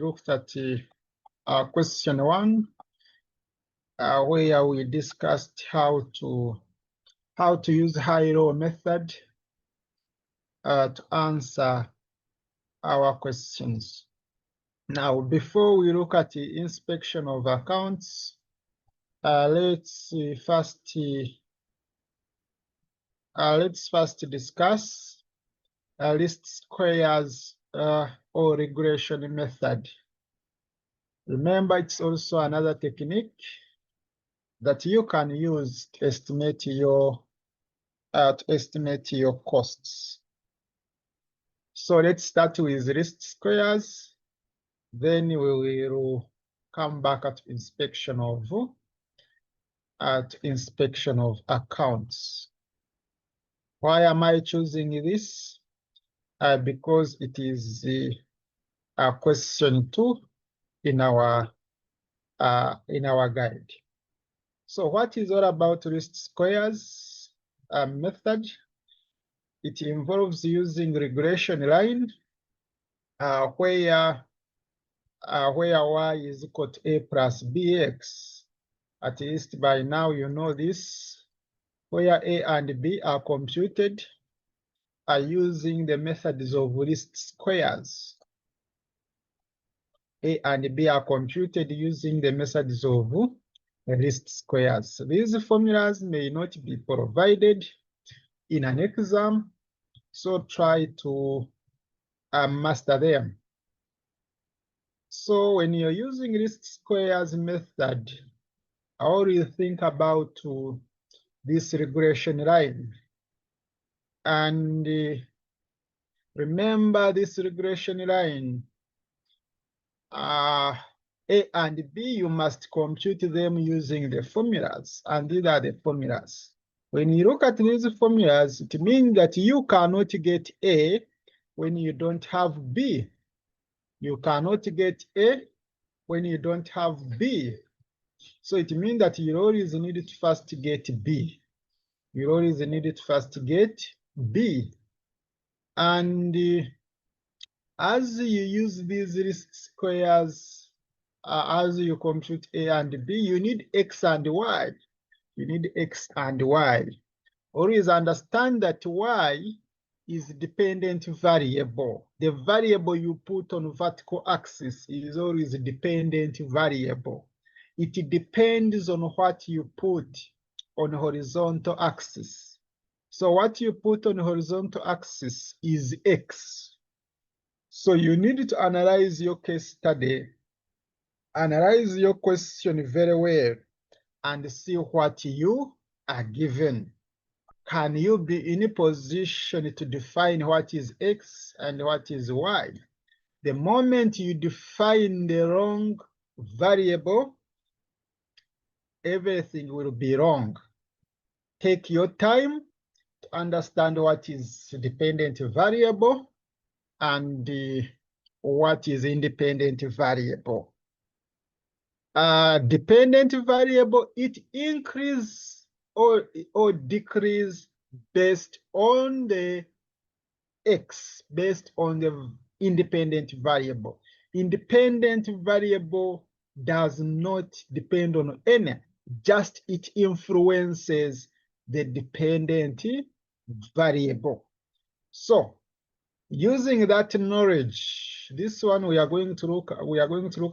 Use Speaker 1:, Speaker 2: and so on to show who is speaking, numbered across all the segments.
Speaker 1: Looked at question 1, where we discussed how to use high-low method to answer our questions. Now, before we look at the inspection of accounts, let's first discuss least squares or regression method. Remember, it's also another technique that you can use to estimate your costs. So let's start with least squares. Then we will come back at inspection of accounts. Why am I choosing this? Because it is question 2 in our guide. So what is all about least squares method? It involves using regression line where y is equal to a plus bx. At least by now you know this, where a and b are computed using the methods of least squares. A and b are computed using the methods of least squares. These formulas may not be provided in an exam, so try to master them. So when you're using least squares method, how do you think about this regression line? And remember this regression line, A and B, you must compute them using the formulas, and these are the formulas. When you look at these formulas, it means that you cannot get A when you don't have B. You cannot get A when you don't have B. So it means that you always need to first get B. You always need to first get B. And as you use these least squares, as you compute A and B, you need X and Y. You need X and Y. Always understand that Y is dependent variable. The variable you put on vertical axis is always a dependent variable. It depends on what you put on horizontal axis. So what you put on horizontal axis is X. So you need to analyze your case study, analyze your question very well, and see what you are given. Can you be in a position to define what is X and what is Y? The moment you define the wrong variable, everything will be wrong. Take your time to understand what is dependent variable and what is independent variable. Dependent variable, it increase or decrease based on the X, based on the independent variable. Independent variable does not depend on any, just it influences the dependent variable. So using that knowledge, this one we are going to look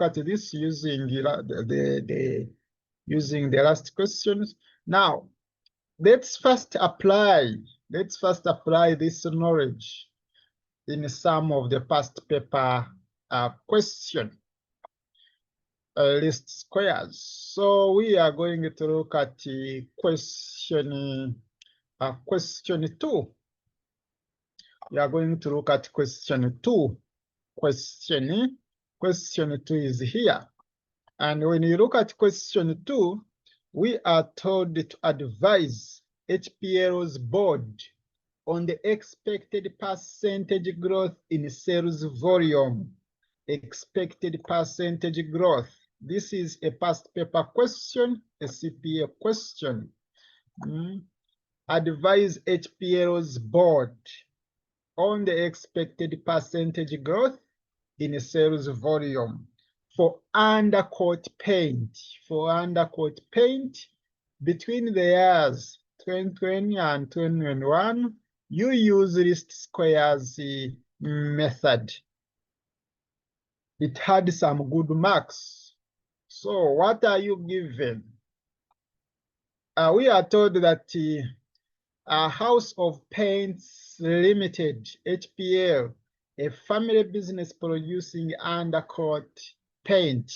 Speaker 1: at this using using the last questions. Now, let's first apply this knowledge in some of the past paper question least squares. So we are going to look at question 2. We are going to look at question 2. Question 2 is here. And when you look at question 2, we are told to advise HPL's board on the expected percentage growth in sales volume. Expected percentage growth. This is a past paper question, a CPA question. Advise HPL's board on the expected percentage growth in sales volume. For undercoat paint, between the years 2020 and 2021, you use least squares method. It had some good marks. So what are you given? We are told that House of Paints Limited, HPL, a family business producing undercoat paint,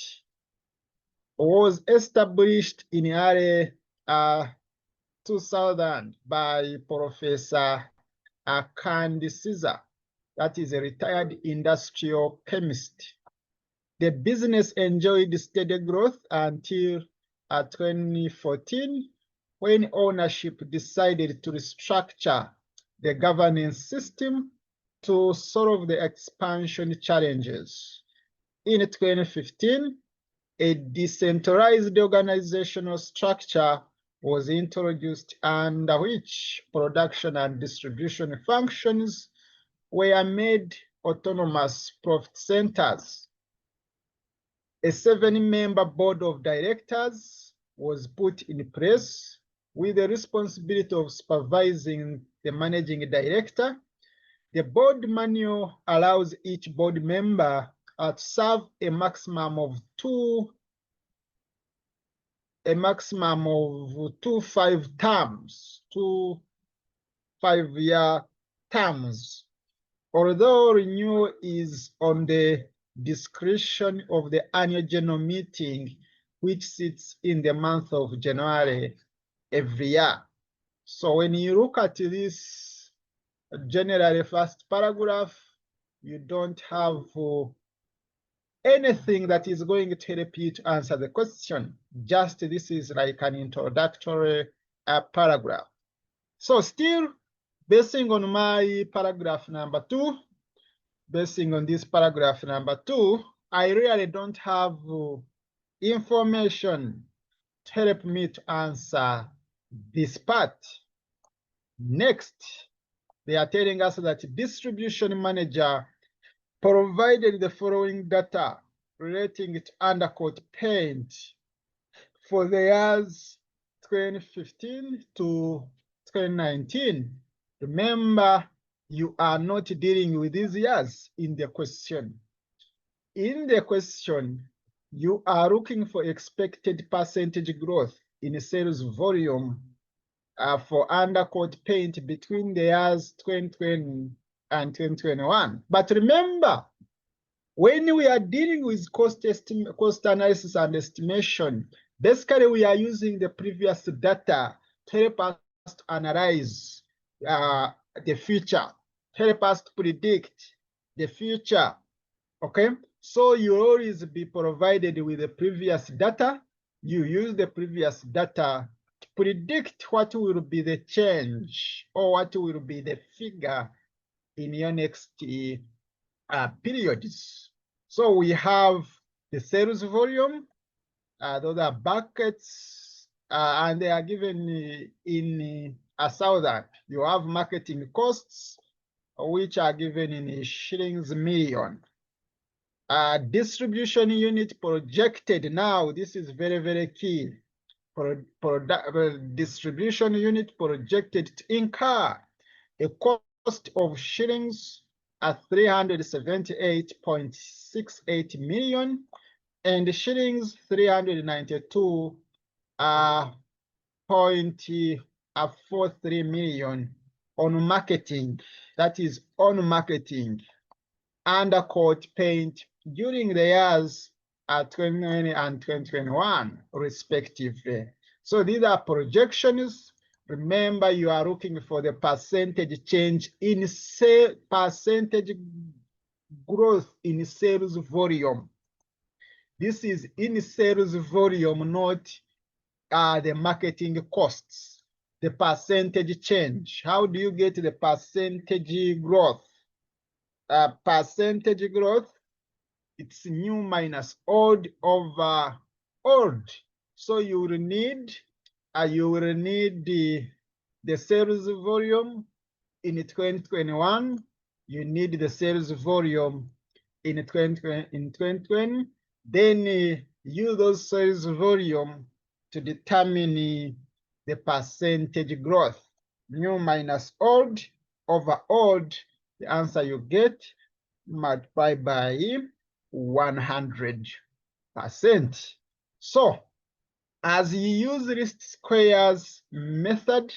Speaker 1: was established in early 2000 by Professor Kandi Caesar, that is a retired industrial chemist. The business enjoyed steady growth until 2014, when ownership decided to restructure the governance system to solve the expansion challenges. In 2015, a decentralized organizational structure was introduced under which production and distribution functions were made autonomous profit centers. A 7-member board of directors was put in place with the responsibility of supervising the managing director. The board manual allows each board member to serve a maximum of two 5-year terms. Although renewal is on the discretion of the annual general meeting, which sits in the month of January every year. So when you look at this generally first paragraph, you don't have anything that is going to help you to answer the question. Just this is like an introductory paragraph. So still, basing on my paragraph number 2, basing on this paragraph number 2, I really don't have information to help me to answer this part. Next, they are telling us that distribution manager provided the following data relating to undercoat paint for the years 2015 to 2019. Remember, you are not dealing with these years in the question. In the question, you are looking for expected percentage growth in sales volume for undercoat paint between the years 2020 and 2021. But remember, when we are dealing with cost analysis and estimation, basically we are using the previous data to help us to analyze the future, help us to predict the future. Okay, so you always be provided with the previous data. You use the previous data to predict what will be the change or what will be the figure in your next periods. So we have the sales volume, those are buckets, and they are given in a thousand. You have marketing costs, which are given in shillings million. Distribution unit projected. Now, this is very, very key. Distribution unit projected to incur a cost of shillings at 378.68 million and shillings 392.43 million on marketing. That is on marketing undercoat paint during the years 2020 and 2021 respectively. So these are projections. Remember, you are looking for the percentage change in percentage growth in sales volume. This is in sales volume, not the marketing costs. The percentage change. How do you get the percentage growth? Percentage growth, it's new minus old over old. So you will need the sales volume in 2021. You need the sales volume in 2020, then use those sales volume to determine the percentage growth. New minus old over old, the answer you get multiply by 100%. So as you use least squares method,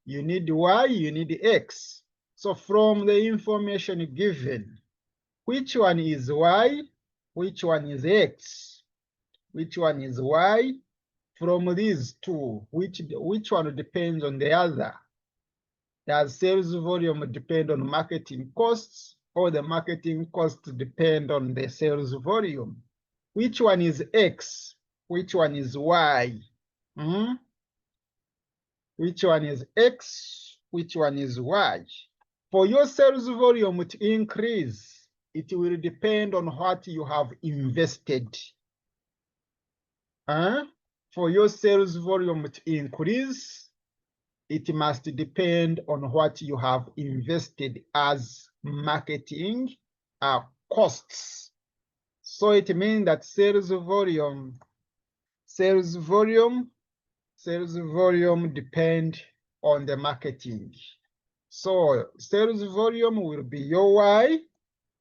Speaker 1: you need y, you need x. So from the information given, which one is y, which one is x, which one is y? From these two, which one depends on the other? Does sales volume depend on marketing costs, or the marketing costs depend on the sales volume? Which one is X? Which one is Y? Which one is X? Which one is Y? For your sales volume to increase, it will depend on what you have invested. For your sales volume to increase, it must depend on what you have invested as marketing costs. So it means that sales volume depend on the marketing. So sales volume will be your Y,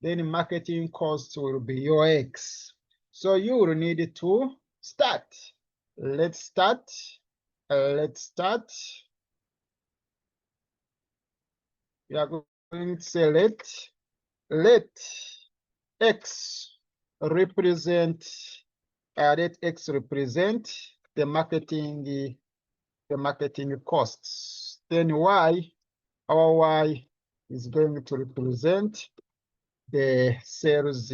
Speaker 1: then marketing costs will be your X. So you will need to start. Let's start. We are going to say let X represent the marketing costs. Then Y, our Y is going to represent the sales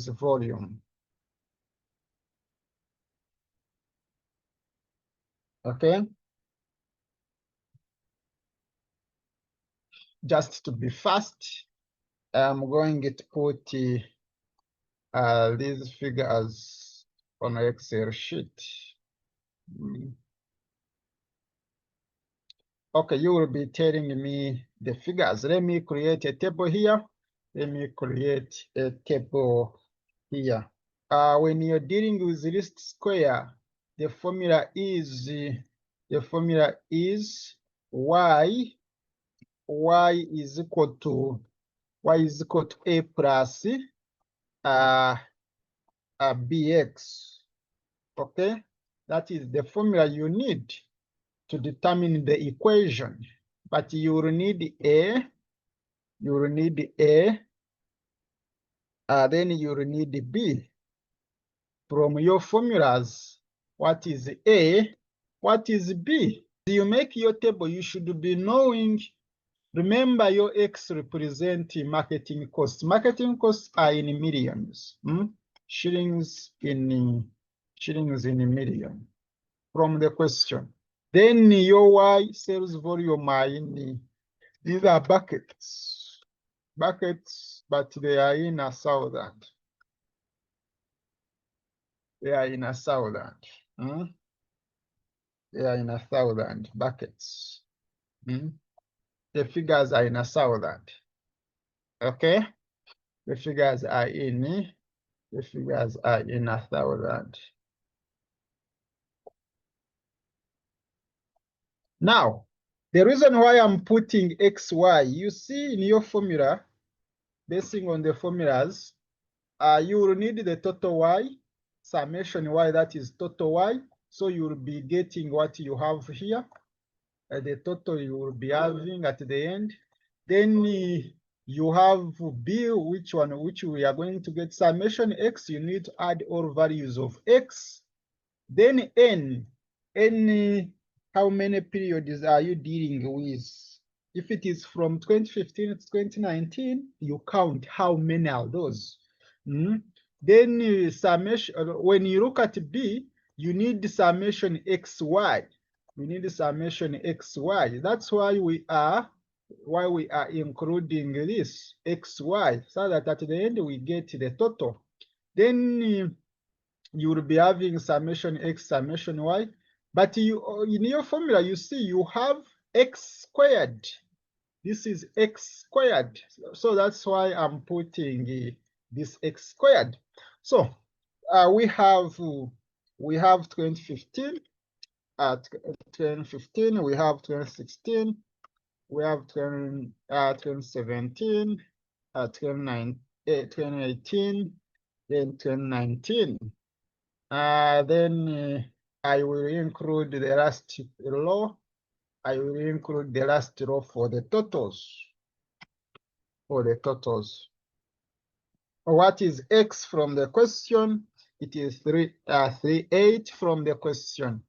Speaker 1: volume. Okay. Just to be fast, I'm going to put these figures on an Excel sheet. Okay, you will be telling me the figures. Let me create a table here. When you're dealing with least square, the formula is y is equal to a plus bx. Okay, that is the formula you need to determine the equation. But you will need a, then you will need b. From your formulas, what is a, what is b? You make your table, you should be knowing. Remember, your X represent marketing costs. Marketing costs are in millions. Shillings in million from the question. Then your Y sales volume are in, these are buckets, but they are in a thousand. They are in a thousand. They are in a thousand buckets. The figures are in a thousand. Okay, the figures are in a thousand. Now, the reason why I'm putting XY, you see in your formula, basing on the formulas, you will need the total Y, summation Y, that is total Y. So you will be getting what you have here, the total you will be having at the end. Then you have B, which we are going to get summation X. You need to add all values of X. Then N, how many periods are you dealing with? If it is from 2015 to 2019, you count how many are those. Then summation, when you look at B, you need the summation XY. We need the summation XY. That's why we are including this XY, so that at the end we get the total. Then you will be having summation X, summation Y. But in your formula, you see you have X squared. This is x squared. So that's why I'm putting this x squared. So we have 2015, at 2015, we have 2016, we have 2017, 2018, then 2019. Then I will include the last row. I will include the last row for the totals. What is x from the question? It is 38 from the question.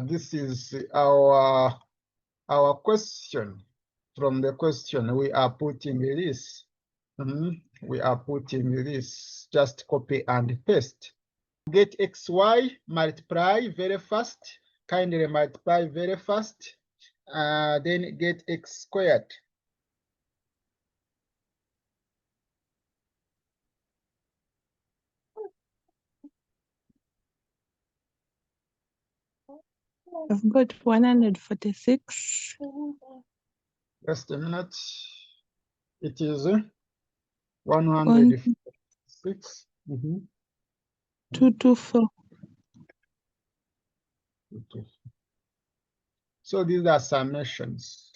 Speaker 1: This is our question. From the question, we are putting this. We are putting this. Just copy and paste. Get xy, multiply very fast. Kindly multiply very fast. Then get x squared.
Speaker 2: I've got 146.
Speaker 1: Just a minute. It is 146.
Speaker 2: 224.
Speaker 1: So these are summations.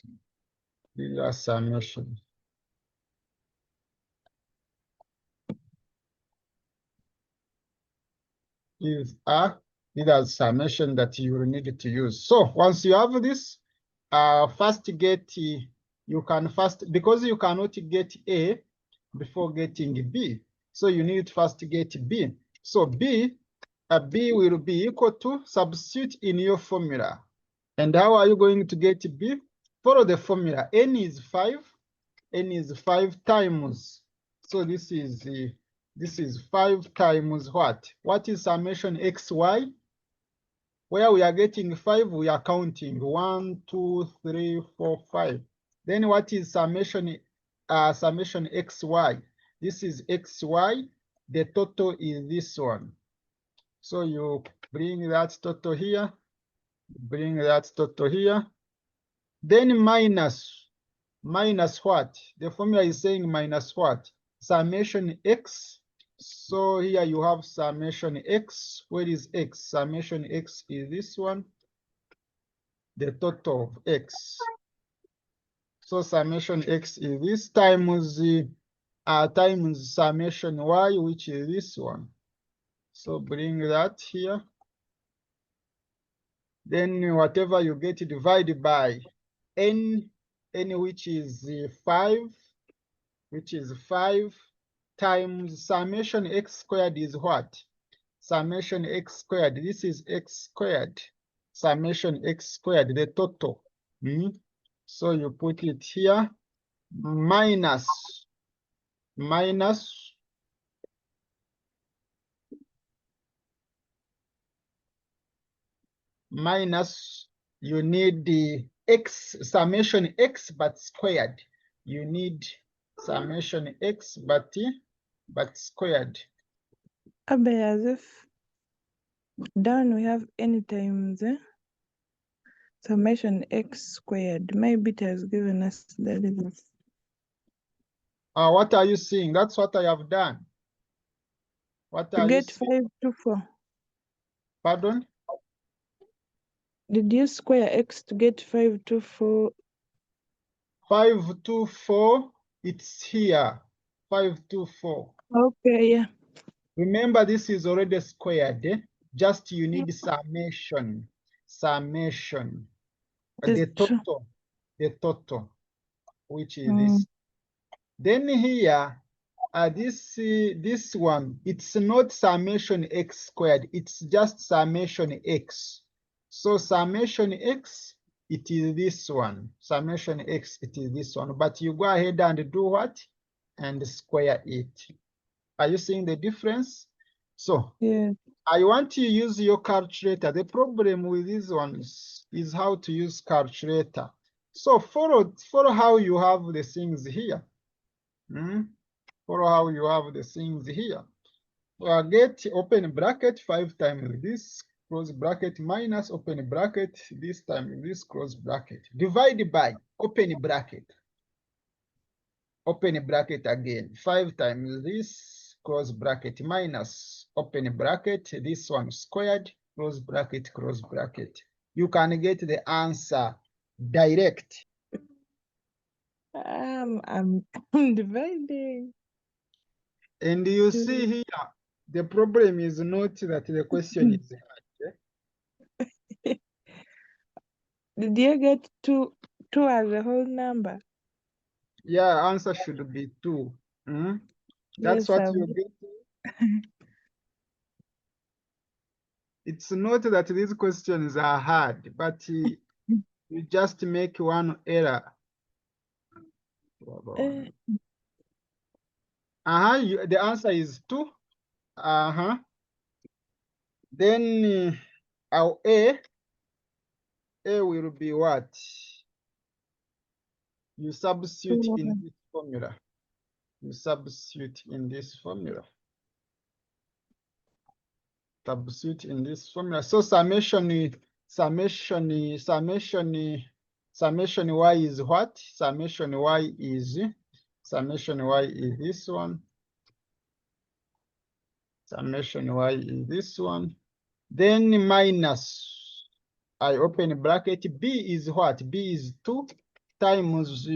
Speaker 1: These are summation that you will need to use. So once you have this, first get, you can first, because you cannot get A before getting B. So you need first to get B. So B will be equal to, substitute in your formula. And how are you going to get B? Follow the formula. N is 5. N is 5 times. So this is 5 times what? What is summation xy? Where we are getting 5, we are counting 1, 2, 3, 4, 5. Then what is summation xy? This is xy. The total is this one. So you bring that total here. Then minus what? The formula is saying minus what? Summation x. So here you have summation x. Where is x? Summation x is this one. The total of x. So summation x is this times summation y, which is this one. So bring that here. Then whatever you get divided by n which is 5, times summation x squared is what? Summation x squared. This is x squared. Summation x squared, the total. So you put it here, minus you need the x, summation x but squared. You need summation x but squared.
Speaker 2: Abe, as if down we have n times summation x squared. Maybe it has given us the results.
Speaker 1: What are you seeing? That's what I have done. What
Speaker 2: To
Speaker 1: are
Speaker 2: get
Speaker 1: you seeing?
Speaker 2: 524.
Speaker 1: Pardon?
Speaker 2: Did you square x to get 524?
Speaker 1: 524, it's here. 524.
Speaker 2: Okay, yeah.
Speaker 1: Remember, this is already squared. Just you need summation. The total, which is this. Then here, this one, it's not summation x squared, it's just summation x. So summation x, it is this one. Summation x, it is this one. But you go ahead and do what? And square it. Are you seeing the difference? So
Speaker 2: yeah.
Speaker 1: I want to use your calculator. The problem with these ones is how to use calculator. So follow how you have the things here. Follow how you have the things here. Get open bracket 5 times this, close bracket, minus open bracket, this time this, close bracket. Divide by open bracket. Open bracket again. 5 times this, close bracket, minus open bracket, this one squared, close bracket, close bracket. You can get the answer direct.
Speaker 2: I'm dividing.
Speaker 1: And you see here, the problem is not that the question is hard.
Speaker 2: Did you get two as a whole number?
Speaker 1: Yeah, answer should be 2. That's
Speaker 2: Yes,
Speaker 1: what you get. It's not that these questions are hard, but you just make one error. The answer is 2. Then our A will be what? You substitute in this formula. You substitute in this formula. Substitute in this formula. So summation y is what? Summation y is this one. Summation y is this one. Then minus, I open bracket, b is what? B is 2 times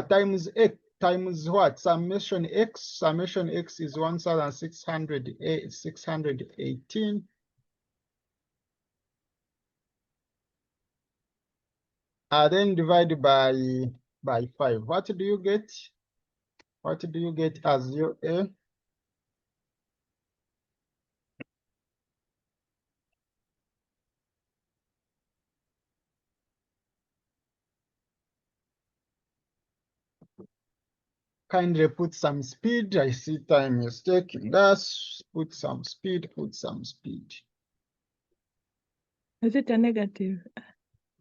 Speaker 1: times x times what? Summation x is 1,618. Then divide by 5. What do you get? What do you get as your A? Kindly put some speed. I see time is taking us. Put some speed, put some speed.
Speaker 2: Is it a negative?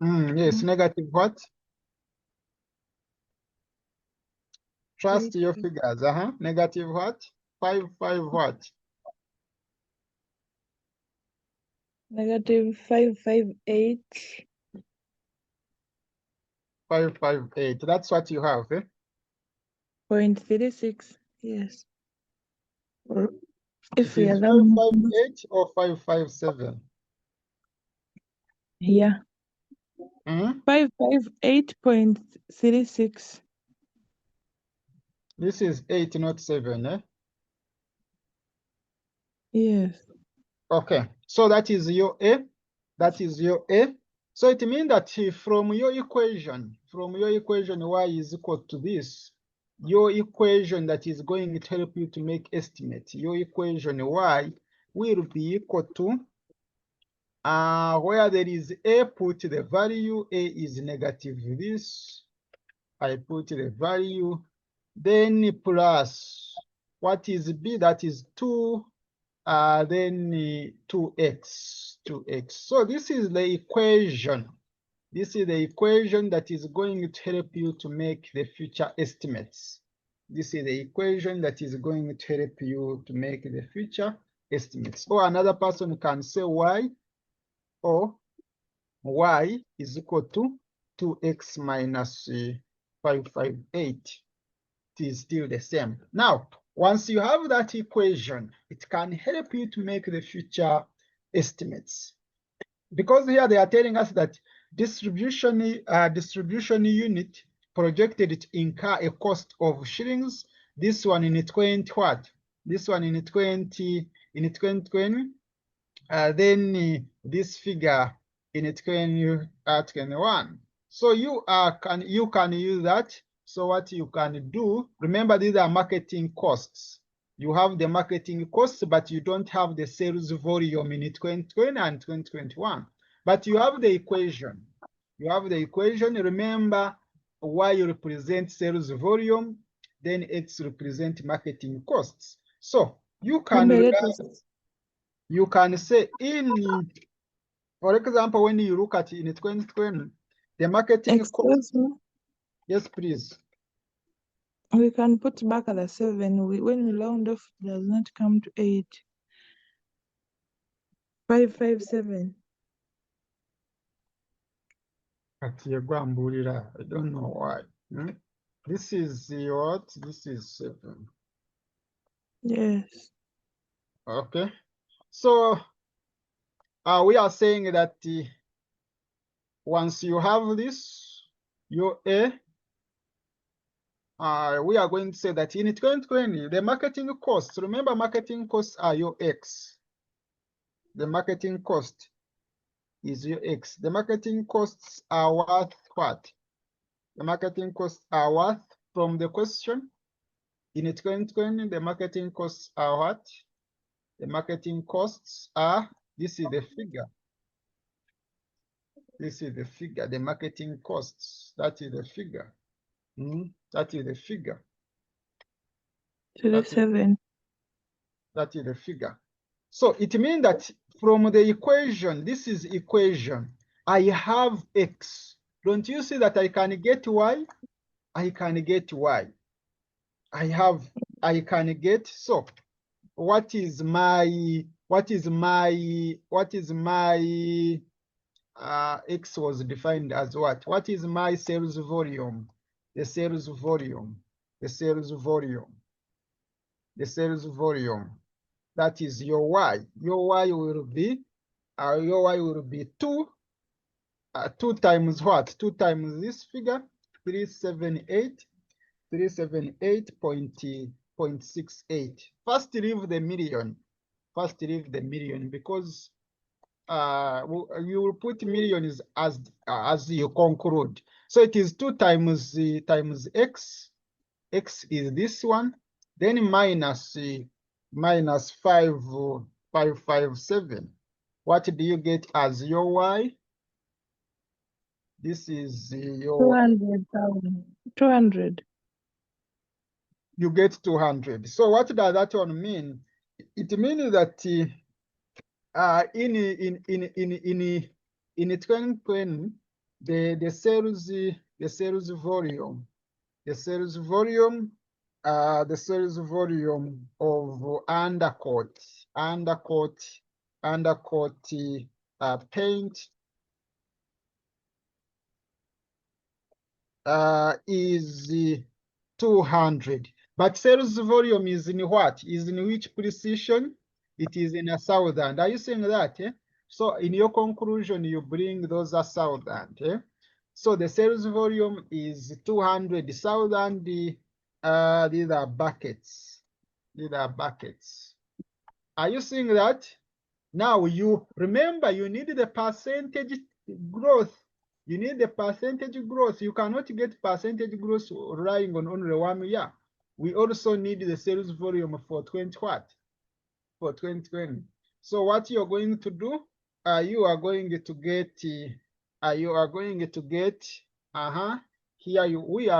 Speaker 1: Yes, negative what? Trust your figures. Negative what? 5 what?
Speaker 2: Negative 558.
Speaker 1: 558. That's what you have, eh?
Speaker 2: 0.36. Yes. Or if
Speaker 1: It
Speaker 2: we
Speaker 1: is
Speaker 2: are that
Speaker 1: 558 or 557.
Speaker 2: yeah. 558.36.
Speaker 1: This is 8, not 7, eh?
Speaker 2: Yes.
Speaker 1: Okay, so that is your A. That is your A. So it means that from your equation, y is equal to this, your equation that is going to help you to make estimate, your equation y will be equal to, where there is A, put the value, A is negative this, I put the value, then plus, what is B? That is 2, then 2x. So this is the equation. This is the equation that is going to help you to make the future estimates. This is the equation that is going to help you to make the future estimates. Or another person can say y, or y is equal to 2x minus 558. It is still the same. Now, once you have that equation, it can help you to make the future estimates. Because here they are telling us that distribution unit projected to incur a cost of shillings. This one in 20 what? This one in 2020. Then this figure in 2021. So you can use that. So what you can do, remember these are marketing costs. You have the marketing costs, but you don't have the sales volume in 2020 and 2021. But you have the equation. You have the equation. Remember, y represent sales volume, then x represent marketing costs. So you can say in, for example, when you look at in 2020, the marketing cost. Yes, please.
Speaker 2: We can put back at the 7. When we round off, it does not come to 8. 557.
Speaker 1: Kati yegwambulira, I don't know why. This is what? This is 7.
Speaker 2: Yes.
Speaker 1: Okay. So we are saying that once you have this, your A, we are going to say that in 2020, the marketing costs, remember marketing costs are your X. The marketing cost is your X. The marketing costs are worth what? The marketing costs are worth from the question. In 2020, the marketing costs are what? The marketing costs are, this is the figure. This is the figure, the marketing costs. That is the figure. That is the figure.
Speaker 2: To the 7.
Speaker 1: That is the figure. So it means that from the equation, this is equation, I have X. Don't you see that I can get Y? I can get Y. I can get, so what is my X was defined as what? What is my sales volume? The sales volume, the sales volume, the sales volume. That is your Y. Your Y will be 2. 2 times what? 2 times this figure, 378, 378.68. First leave the million. First leave the million because you will put millions as you conclude. So it is 2 times times X. X is this one. Then minus 557. What do you get as your Y? This is your
Speaker 2: 200,000. 200.
Speaker 1: You get 200. So what does that one mean? It means that in 2020, the sales volume of undercoat paint is 200. But sales volume is in what? Is in which precision? It is in 1,000. Are you saying that? So in your conclusion, you bring those 1,000. So the sales volume is 200,000. These are buckets. These are buckets. Are you seeing that? Now you remember you need the percentage growth. You need the percentage growth. You cannot get percentage growth relying on only 1 year. We also need the sales volume for 20 what? For 2020. So what you're going to do, you are going to get, here we are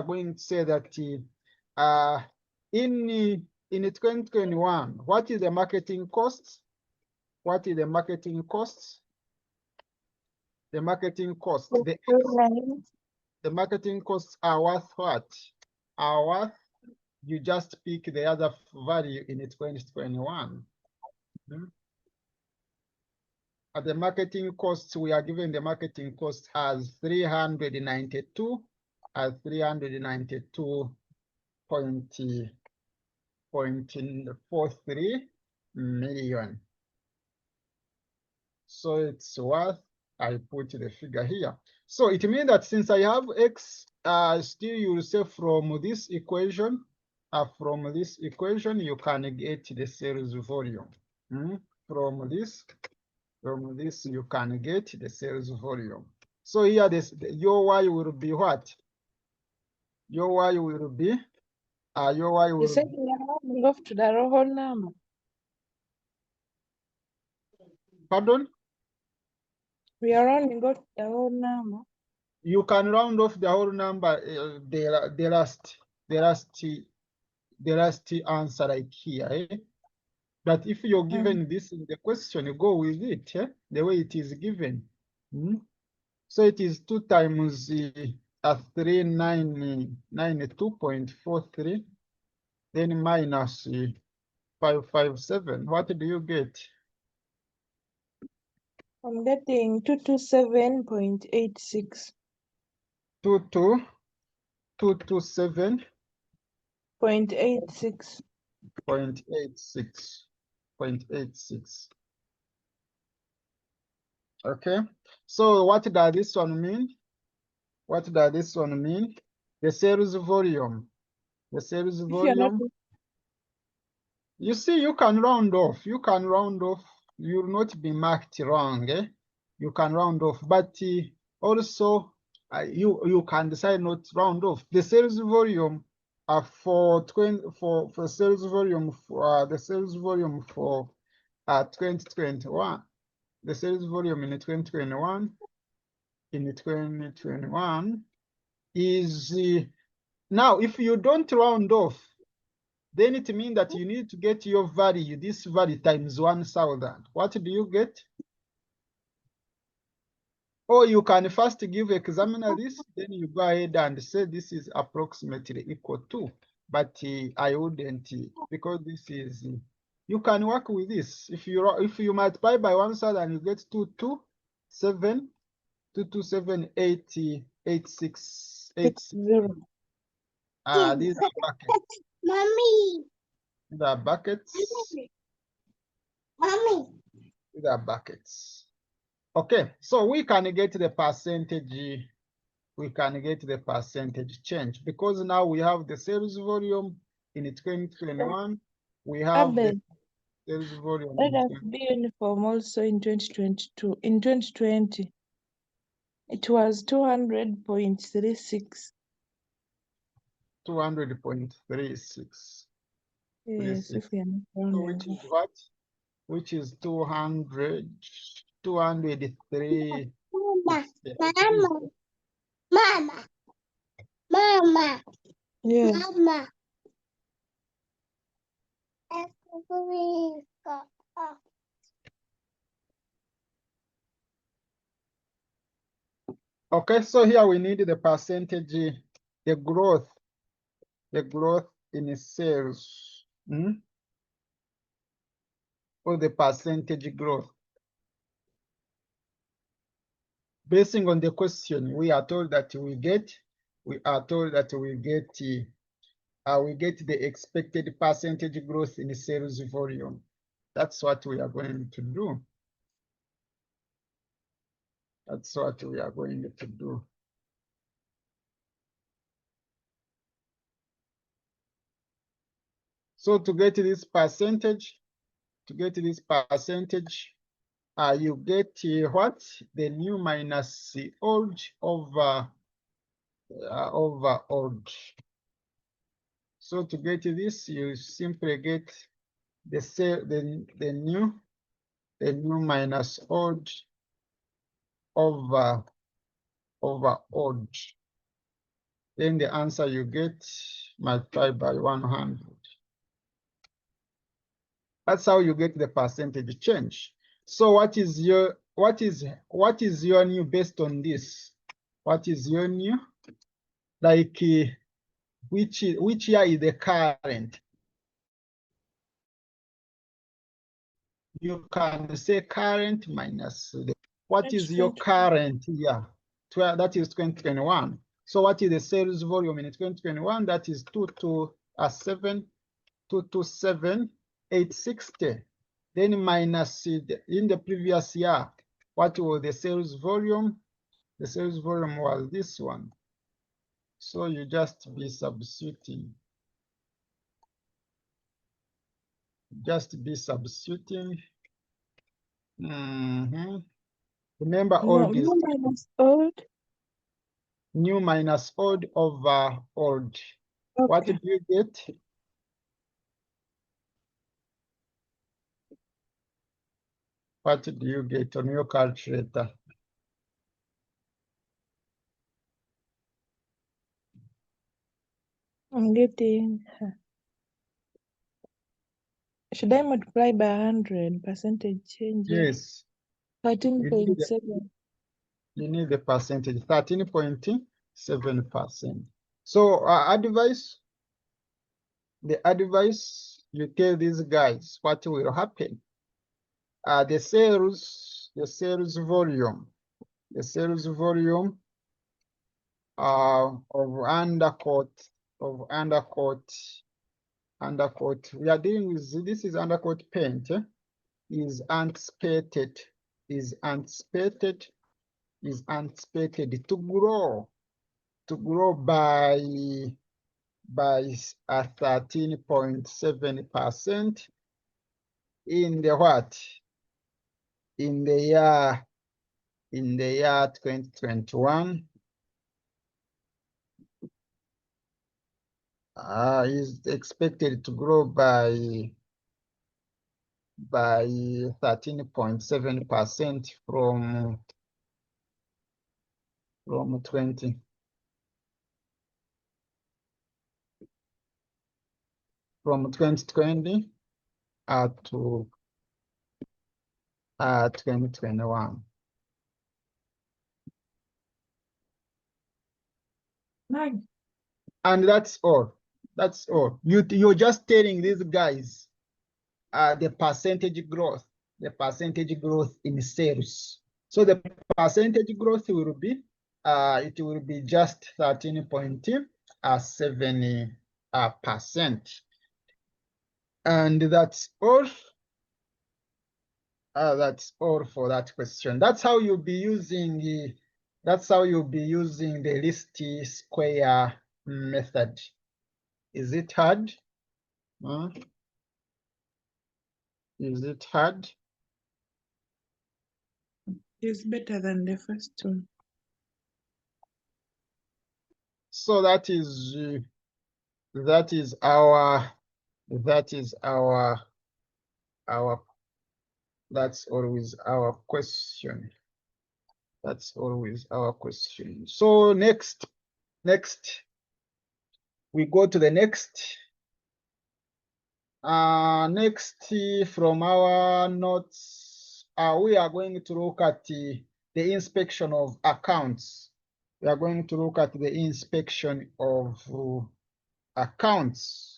Speaker 1: going to say that in 2021, what is the marketing cost? What is the marketing costs? The marketing costs. The marketing costs are worth what? Are worth, you just pick the other value in 2021. At the marketing costs, we are given the marketing cost as 392, as 392.43 million. So it's worth, I put the figure here. So it means that since I have X, still you will say from this equation, you can get the sales volume. From this, you can get the sales volume. So here, your Y will be what? Your Y will be,
Speaker 2: You said we are rounding off to the whole number.
Speaker 1: Pardon?
Speaker 2: We are rounding off the whole number.
Speaker 1: You can round off the whole number, the last answer like here. But if you're given this in the question, you go with it, the way it is given. So it is 2 times 392.43, then minus 557. What do you get?
Speaker 2: I'm getting 227.86.
Speaker 1: 227.86.
Speaker 2: 0.86.
Speaker 1: 0.86. Okay. So what does this one mean? What does this one mean? The sales volume. The sales
Speaker 2: If you're not,
Speaker 1: volume. You see, you can round off. You can round off. You will not be marked wrong. You can round off, but also you can decide not to round off. The sales volume for sales volume for the sales volume for 2021. The sales volume in 2021 is now if you don't round off, then it means that you need to get your value, this value times 1,000. What do you get? Or you can first give examiner this, then you go ahead and say this is approximately equal to, but I wouldn't, because this is, you can work with this. If you multiply by 1,000, you get 227.86.
Speaker 2: 0.
Speaker 1: These are buckets.
Speaker 3: Mommy.
Speaker 1: These are buckets.
Speaker 3: Mommy.
Speaker 1: These are buckets. Okay, so we can get the percentage. We can get the percentage change because now we have the sales volume in 2021. We have the
Speaker 2: Abel,
Speaker 1: sales volume
Speaker 2: let
Speaker 1: in
Speaker 2: us be uniform also in 2022. In 2020, it was 200.36.
Speaker 1: 200.36.
Speaker 2: Yes, if we are not
Speaker 1: So
Speaker 2: rounding
Speaker 1: which is
Speaker 2: off.
Speaker 1: what? Which is 203.
Speaker 3: Mama. Mama. Mama. Mama.
Speaker 2: Yes.
Speaker 3: Mama.
Speaker 1: Okay, so here we need the percentage, the growth in sales, or the percentage growth. Basing on the question, we are told that we get the expected percentage growth in sales volume. That's what we are going to do. That's what we are going to do. So to get this percentage, you get what? The new minus the old over old. So to get this, you simply get the new minus old over odd. Then the answer you get multiplied by 100. That's how you get the percentage change. So what is your new based on this? What is your new? Like which year is the current? You can say current minus what is your current year? That is 2021. So what is the sales volume in 2021? That is 227,860. Then minus in the previous year, what was the sales volume? The sales volume was this one. So you just be substituting. Just be substituting. Remember, old is
Speaker 2: New minus old.
Speaker 1: new minus old over old.
Speaker 2: Okay.
Speaker 1: What did you get? What do you get on your calculator?
Speaker 2: I'm getting. Should I multiply by 100 percentage change?
Speaker 1: Yes.
Speaker 2: 13.7.
Speaker 1: You need the percentage. 13.7. 7%. So the advice you tell these guys what will happen. The sales volume of undercoat. We are dealing with this is undercoat paint. Is anticipated to grow by 13.7% in the what? In the year 2021. Is expected to grow by 13.7% from 2020 to 2021.
Speaker 2: Nice.
Speaker 1: And that's all. That's all. You're just telling these guys the percentage growth in sales. So the percentage growth will be it will be just 13.7%. And that's all. That's all for that question. That's how you'll be using the least square method. Is it hard? Is it hard?
Speaker 2: It's better than the first one.
Speaker 1: So that is our that's always our question. That's always our question. So next we go to the next. Next from our notes, we are going to look at the inspection of accounts. We are going to look at the inspection of accounts.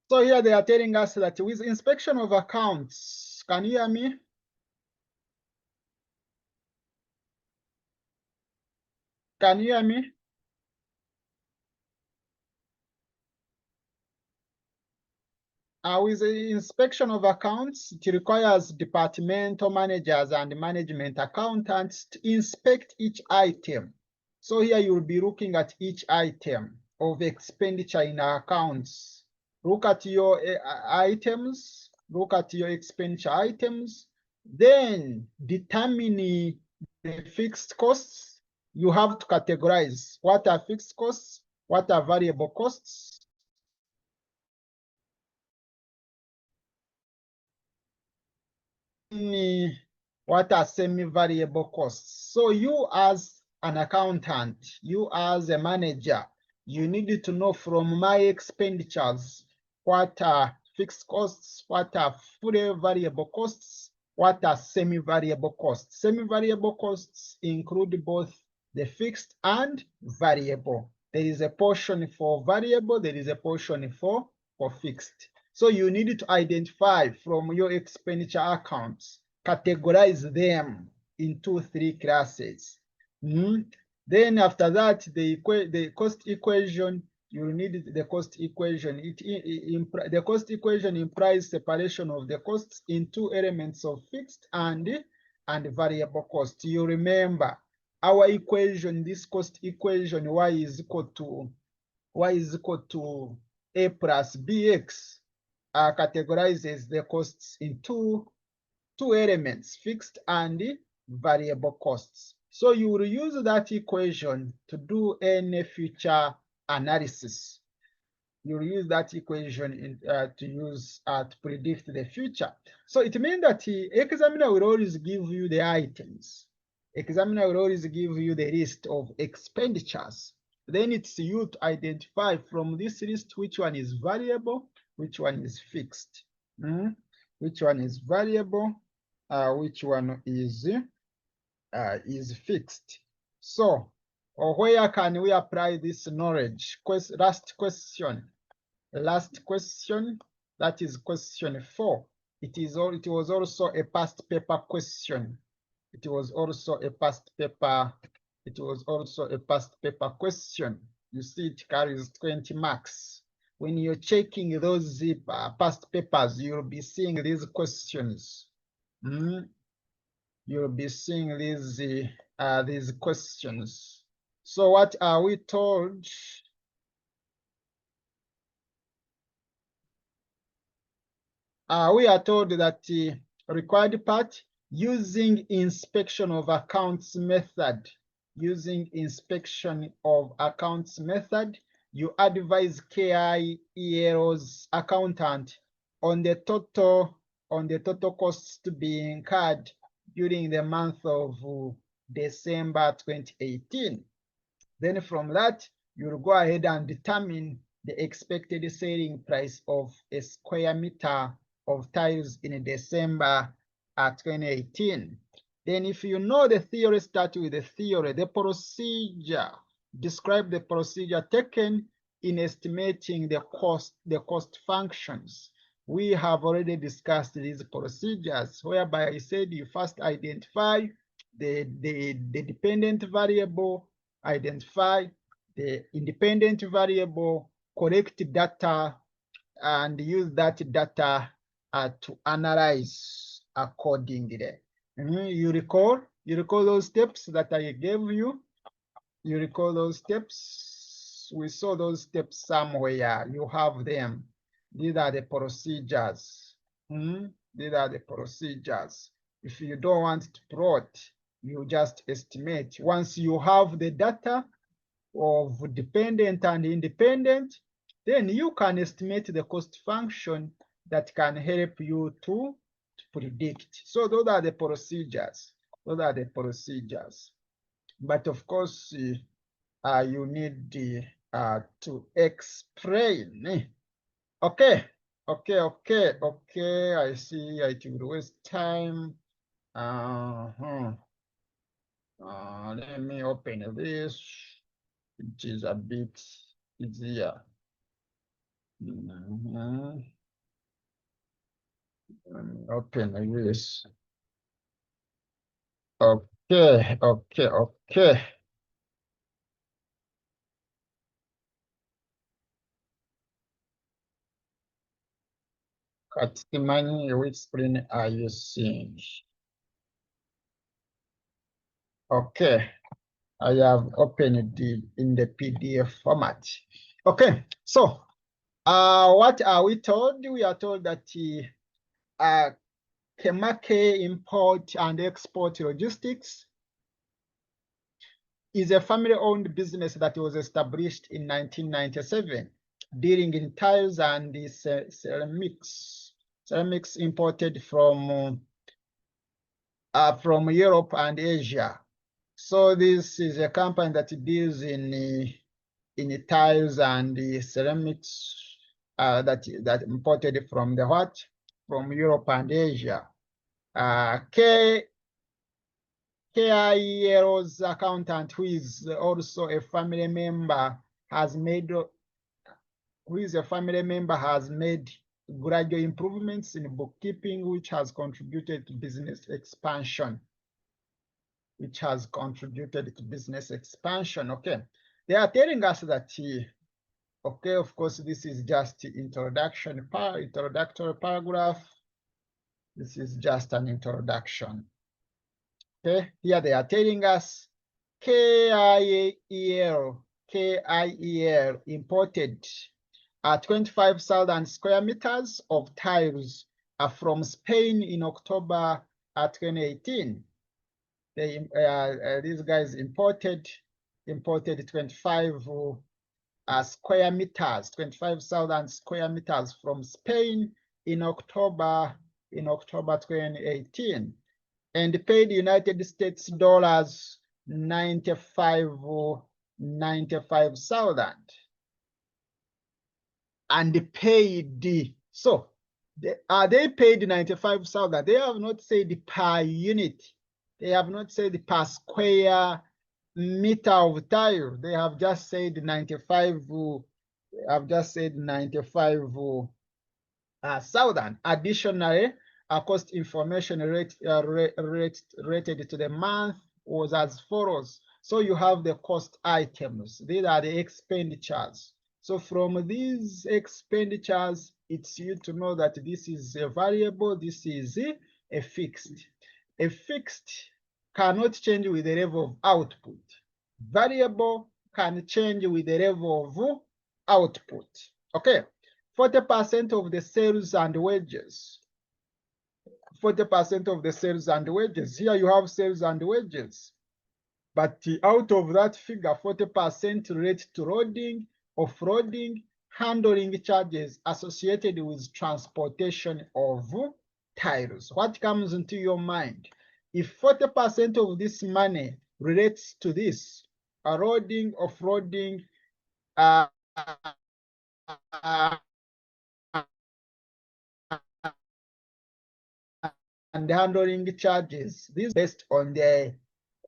Speaker 1: So here they are telling us that with inspection of accounts, can you hear me? Can you hear me? With the inspection of accounts, it requires departmental managers and management accountants to inspect each item. So here you'll be looking at each item of expenditure in our accounts. Look at your items, look at your expenditure items, then determine the fixed costs. You have to categorize what are fixed costs, what are variable costs, what are semi-variable costs. So you as an accountant, you as a manager, you need to know from my expenditures what are fixed costs, what are fully variable costs, what are semi-variable costs. Semi-variable costs include both the fixed and variable. There is a portion for variable, there is a portion for fixed. So you need to identify from your expenditure accounts, categorize them into 3 classes. Then after that, the cost equation, you need the cost equation. The cost equation implies separation of the costs in 2 elements of fixed and variable cost. You remember our equation, this cost equation, y is equal to a plus bx. Categorizes the costs in two elements, fixed and variable costs. So you will use that equation to do any future analysis. You'll use that equation to predict the future. So it means that the examiner will always give you the items. Examiner will always give you the list of expenditures. Then it's you to identify from this list which one is variable, which one is fixed. Which one is variable, which one is fixed. So, where can we apply this knowledge? Last question, that is question 4. It was also a past paper question. It was also a past paper question. You see, it carries 20 marks. When you're checking those past papers, you'll be seeing these questions. You'll be seeing these questions. So what are we told? We are told that the required part, using inspection of accounts method, you advise KIEL's accountant on the total costs to be incurred during the month of December 2018. Then from that, you'll go ahead and determine the expected selling price of a square meter of tiles in December 2018. Then if you know the theory, start with the theory. The procedure, describe the procedure taken in estimating the cost functions. We have already discussed these procedures, whereby I said you first identify the dependent variable, identify the independent variable, collect data, and use that data to analyze accordingly. You recall those steps that I gave you? You recall those steps? We saw those steps somewhere. You have them. These are the procedures. These are the procedures. If you don't want to plot, you just estimate. Once you have the data of dependent and independent, then you can estimate the cost function that can help you to predict. So those are the procedures. Those are the procedures. But of course, you need to explain. Okay. I see it will waste time. Let me open this, which is a bit easier. Let me open this. Okay. Katimani, which screen are you seeing? Okay, I have opened it in the PDF format. Okay, so what are we told? We are told that Kemake Import and Export Logistics is a family-owned business that was established in 1997, dealing in tiles and ceramics imported from Europe and Asia. So this is a company that deals in tiles and the ceramics that imported from the what? From Europe and Asia. KIEL's accountant, who is also a family member, has made gradual improvements in bookkeeping, which has contributed to business expansion. Okay, they are telling us that okay, of course, this is just introductory paragraph. This is just an introduction. Okay, here they are telling us KIEL imported 25,000 square meters of tiles from Spain in October 2018. These guys imported 25,000 square meters, 25,000 square meters from Spain in October 2018, and paid United States dollars 95,000, and paid. So they paid 95,000. They have not said per unit. They have not said per square meter of tile. They have just said 95. I've just said 95,000. Additionally, cost information rated to the month was as follows. So you have the cost items. These are the expenditures. So from these expenditures, it's you to know that this is a variable, this is a fixed. A fixed cannot change with the level of output. Variable can change with the level of output. Okay, 40% of the sales and wages. 40% of the sales and wages. Here you have sales and wages. But out of that figure, 40% relate to loading, offloading, handling charges associated with transportation of tiles. What comes into your mind? If 40% of this money relates to this, loading, offloading, and handling charges, this is based on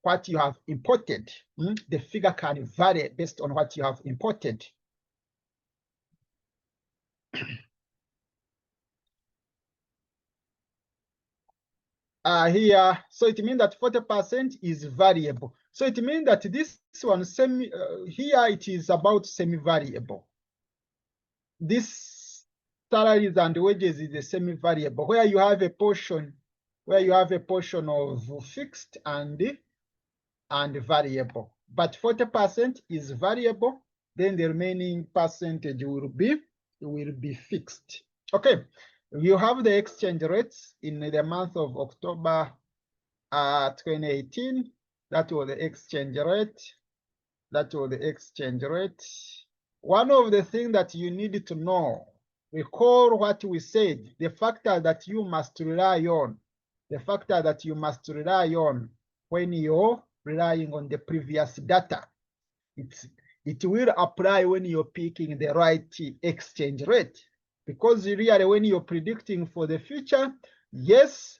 Speaker 1: what you have imported. The figure can vary based on what you have imported. Here, so it means that 40% is variable. So it means that this one here it is about semi-variable. This salaries and wages is a semi-variable where you have a portion of fixed and variable. But 40% is variable, then the remaining percentage will be fixed. Okay, you have the exchange rates in the month of October 2018. That was the exchange rate. That was the exchange rate. One of the things that you need to know, recall what we said, the factor that you must rely on, when you're relying on the previous data. It will apply when you're picking the right exchange rate, because really when you're predicting for the future, yes,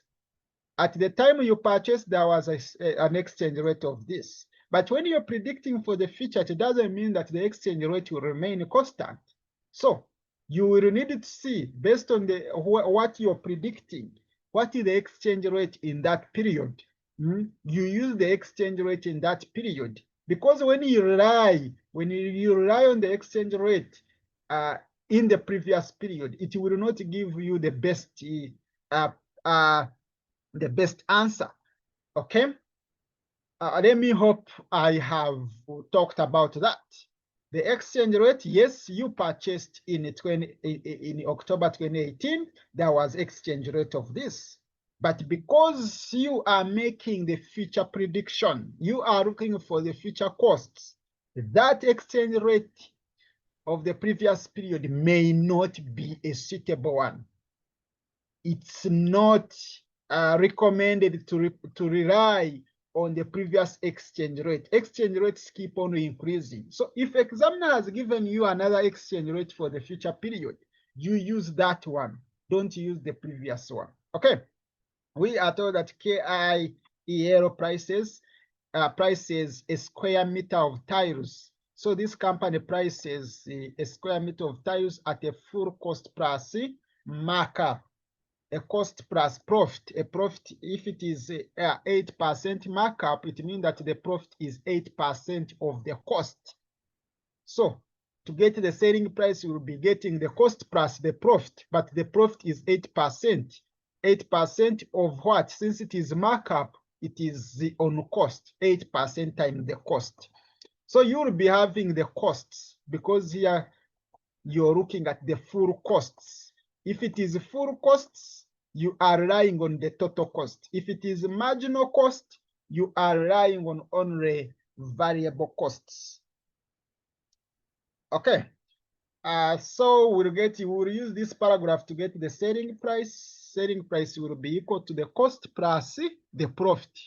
Speaker 1: at the time you purchased, there was an exchange rate of this. But when you're predicting for the future, it doesn't mean that the exchange rate will remain constant. So you will need to see, based on what you're predicting, what is the exchange rate in that period. You use the exchange rate in that period, because when you rely on the exchange rate in the previous period, it will not give you the best answer. Okay, let me hope I have talked about that. The exchange rate, yes, you purchased in October 2018, there was exchange rate of this. But because you are making the future prediction, you are looking for the future costs, that exchange rate of the previous period may not be a suitable one. It's not recommended to rely on the previous exchange rate. Exchange rates keep on increasing. So if examiner has given you another exchange rate for the future period, you use that one. Don't use the previous one. Okay. We are told that KIEL prices a square meter of tiles. So this company prices a square meter of tiles at a full cost plus markup. A cost plus profit. A profit, if it is 8% markup, it means that the profit is 8% of the cost. So to get the selling price, you will be getting the cost plus the profit, but the profit is 8%. 8% of what? Since it is markup, it is the on cost, 8% times the cost. So you will be having the costs, because here you're looking at the full costs. If it is full costs, you are relying on the total cost. If it is marginal cost, you are relying on only variable costs. Okay. So we'll use this paragraph to get the selling price. Selling price will be equal to the cost plus the profit,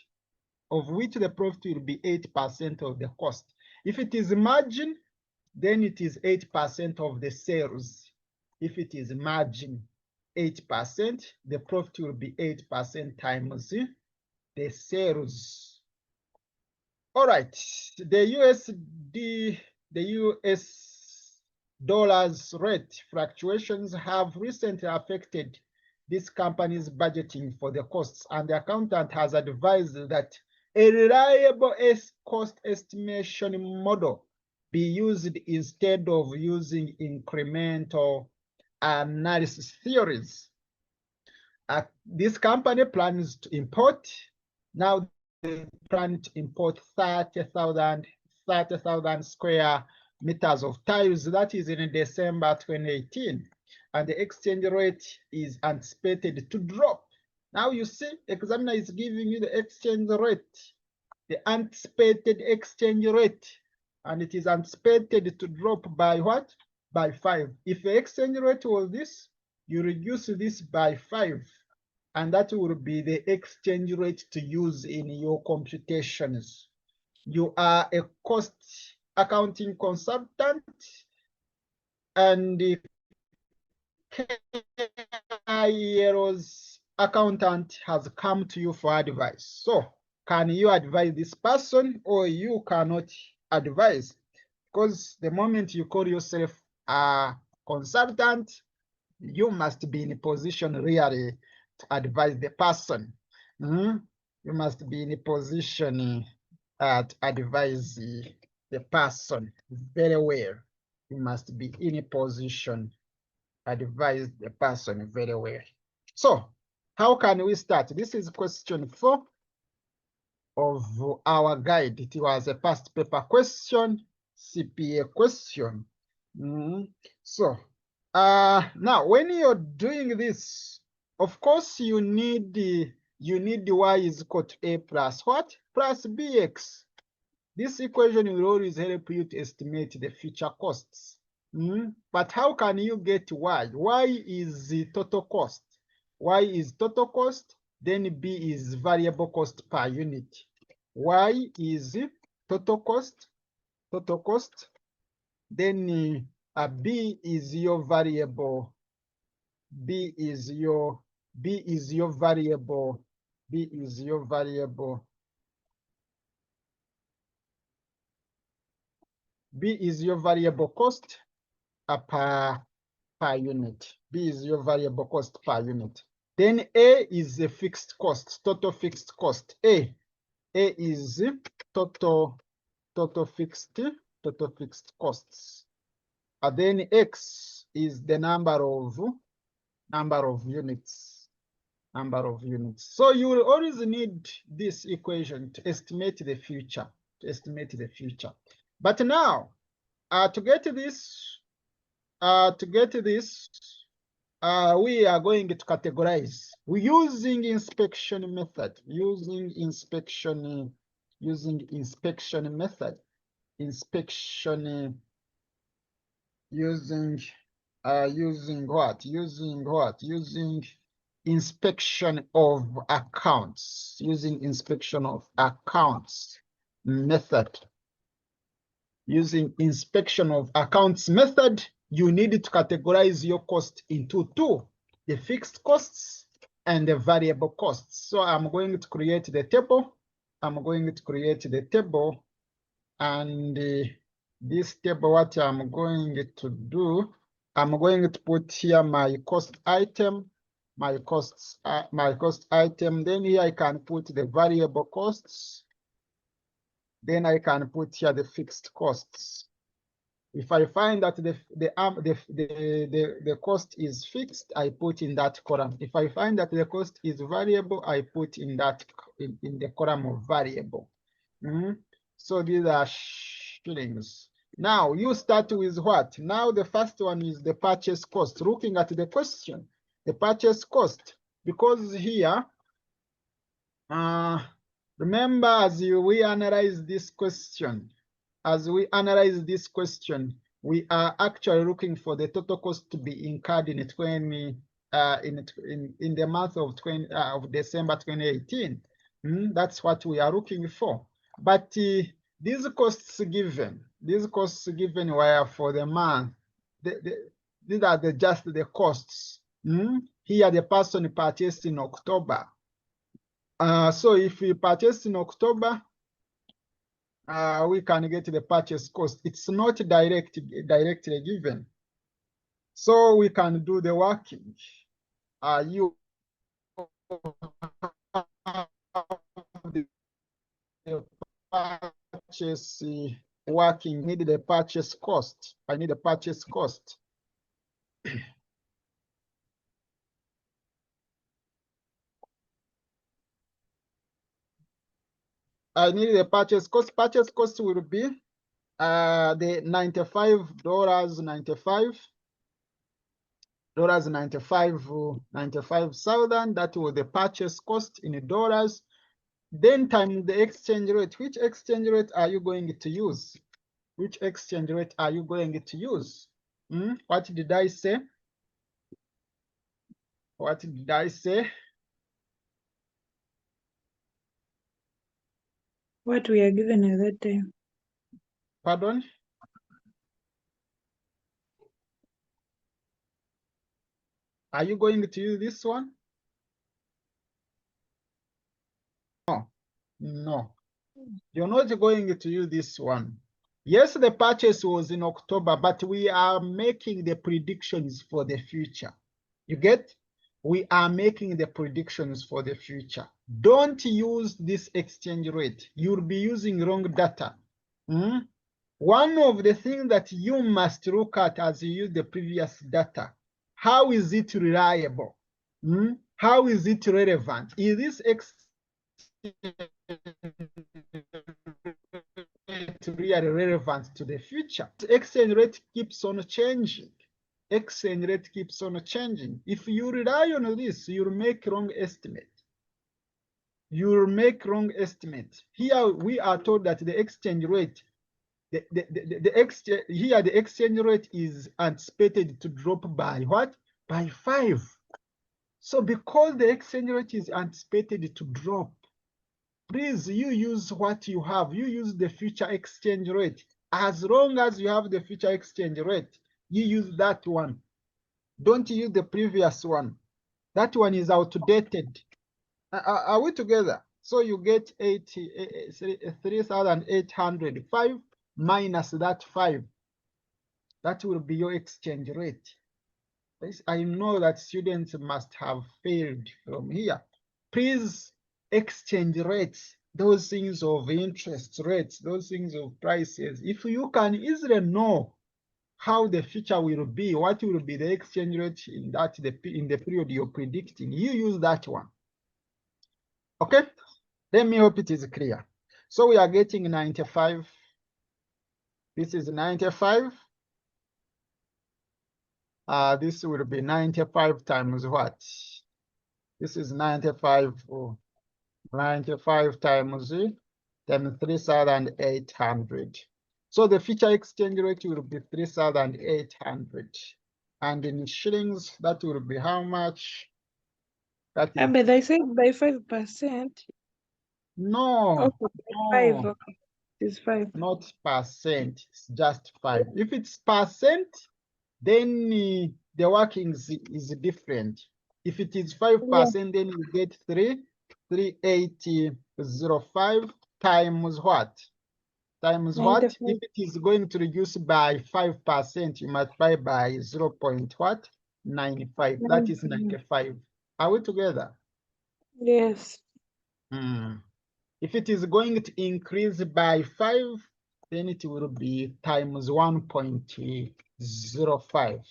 Speaker 1: of which the profit will be 8% of the cost. If it is margin, then it is 8% of the sales. If it is margin 8%, the profit will be 8% times the sales. All right, the US dollars rate fluctuations have recently affected this company's budgeting for the costs, and the accountant has advised that a reliable cost estimation model be used instead of using incremental analysis theories. This company plans to import. Now they plan to import 30,000 square meters of tiles. That is in December 2018. And the exchange rate is anticipated to drop. Now you see, examiner is giving you the exchange rate, the anticipated exchange rate, and it is anticipated to drop by what? By 5. If the exchange rate was this, you reduce this by 5, and that will be the exchange rate to use in your computations. You are a cost accounting consultant, and the KIRO's accountant has come to you for advice. So can you advise this person, or you cannot advise? Because the moment you call yourself a consultant, you must be in a position really to advise the person. You must be in a position to advise the person very well. You must be in a position to advise the person very well. So how can we start? This is question 4 of our guide. It was a past paper question, CPA question. So now when you're doing this, of course you need the y is equal to a plus what? Plus bx. This equation will always help you to estimate the future costs. But how can you get y? Y is the total cost. Y is total cost, then b is variable cost per unit. Y is total cost, then b is your variable, b is your variable cost per unit. B is your variable cost per unit. Then A is the fixed cost, total fixed cost. A is total fixed costs. And then X is the number of units. So you will always need this equation to estimate the future. But now, to get this, we are going to categorize. We're using inspection method. Using inspection of accounts. Using inspection of accounts method. Using inspection of accounts method, you need to categorize your cost into 2, the fixed costs and the variable costs. So I'm going to create the table. And this table, what I'm going to do, I'm going to put here my cost item, my cost item. Then here I can put the variable costs. Then I can put here the fixed costs. If I find that the cost is fixed, I put in that column. If I find that the cost is variable, I put in the column of variable. So these are shillings. Now you start with what? Now the first one is the purchase cost. Looking at the question, the purchase cost, because here, remember, we analyze this question, we are actually looking for the total cost to be incurred in in the month of December 2018. That's what we are looking for. But these costs given were for the month. These are just the costs. Here the person purchased in October. So if we purchased in October, we can get the purchase cost. It's not directly given. So we can do the working. You the purchase working, need the purchase cost. I need the purchase cost. I need the purchase cost. Purchase cost will be the $95,000. That was the purchase cost in dollars. Then times the exchange rate. Which exchange rate are you going to use? Which exchange rate are you going to use? What did I say? What did I say?
Speaker 2: What we are given at that time.
Speaker 1: Pardon? Are you going to use this one? No. No. You're not going to use this one. Yes, the purchase was in October, but we are making the predictions for the future. You get? We are making the predictions for the future. Don't use this exchange rate. You'll be using wrong data. One of the things that you must look at as you use the previous data, how is it reliable? How is it relevant? Is this really relevant to the future? The exchange rate keeps on changing. Exchange rate keeps on changing. If you rely on this, you'll make wrong estimate. You'll make wrong estimate. Here we are told that the exchange rate, here the exchange rate is anticipated to drop by what? By 5. So because the exchange rate is anticipated to drop, please, you use what you have. You use the future exchange rate. As long as you have the future exchange rate, you use that one. Don't use the previous one. That one is outdated. Are we together? So you get 3,805 minus that 5. That will be your exchange rate. I know that students must have failed from here. Please, exchange rates, those things of interest rates, those things of prices, if you can easily know how the future will be, what will be the exchange rate in the period you're predicting, you use that one. Okay, let me hope it is clear. So we are getting 95. This is 95. This will be 95 times what? This is 95. 95 times 3,800. So the future exchange rate will be 3,800. And in shillings, that will be how much? That is,
Speaker 2: But I said by 5%.
Speaker 1: no,
Speaker 2: Okay,
Speaker 1: no,
Speaker 2: 5. Okay, it's 5.
Speaker 1: not percent. It's just 5. If it's percent, then the workings is different. If it is 5%, then you get 3,805 times what? Times
Speaker 2: 95.
Speaker 1: what? If it is going to reduce by 5%, you multiply by 0.95. That is 95. Are we together?
Speaker 2: Yes.
Speaker 1: If it is going to increase by 5, then it will be times 1.05.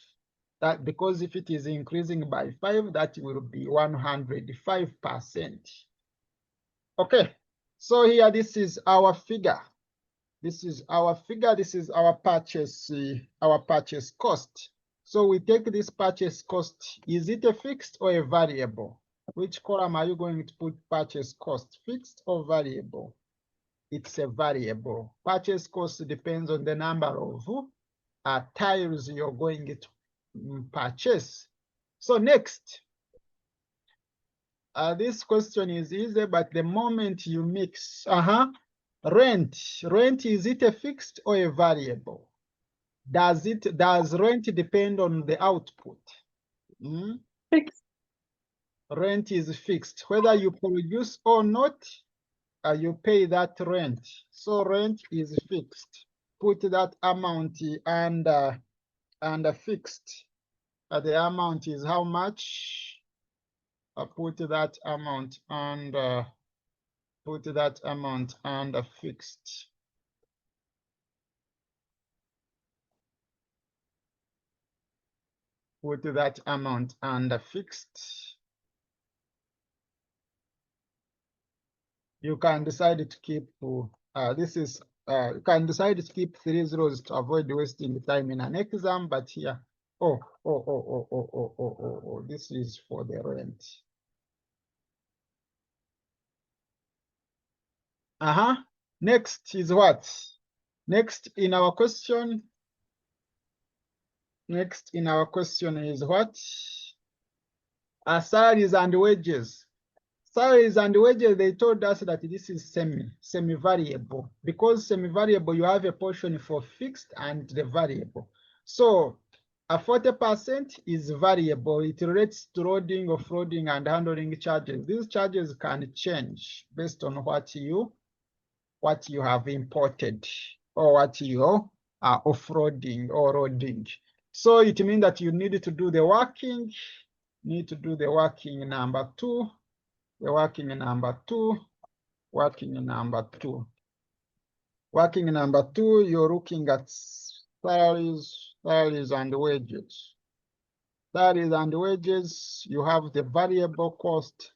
Speaker 1: That because if it is increasing by 5, that will be 105%. Okay, so here this is our figure. This is our figure. This is our purchase cost. So we take this purchase cost. Is it a fixed or a variable? Which column are you going to put purchase cost? Fixed or variable? It's a variable. Purchase cost depends on the number of tiles you're going to purchase. So next, this question is easy, but the moment you mix, rent, is it a fixed or a variable? Does rent depend on the output?
Speaker 2: Fixed.
Speaker 1: Rent is fixed. Whether you produce or not, you pay that rent. So rent is fixed. Put that amount under fixed. The amount is how much? Put that amount under fixed. Put that amount under fixed. You can decide to keep you can decide to keep 3 zeros to avoid wasting time in an exam, but here, this is for the rent. Next is what? Next in our question is what? Salaries and wages. Salaries and wages, they told us that this is semi-variable. Because semi-variable, you have a portion for fixed and the variable. So a 40% is variable. It relates to loading, offloading, and handling charges. These charges can change based on what you have imported or what you are offloading or loading. So it means that you need to do the working. Number 2. The working number 2. You're looking at salaries and wages. Salaries and wages, you have the variable cost.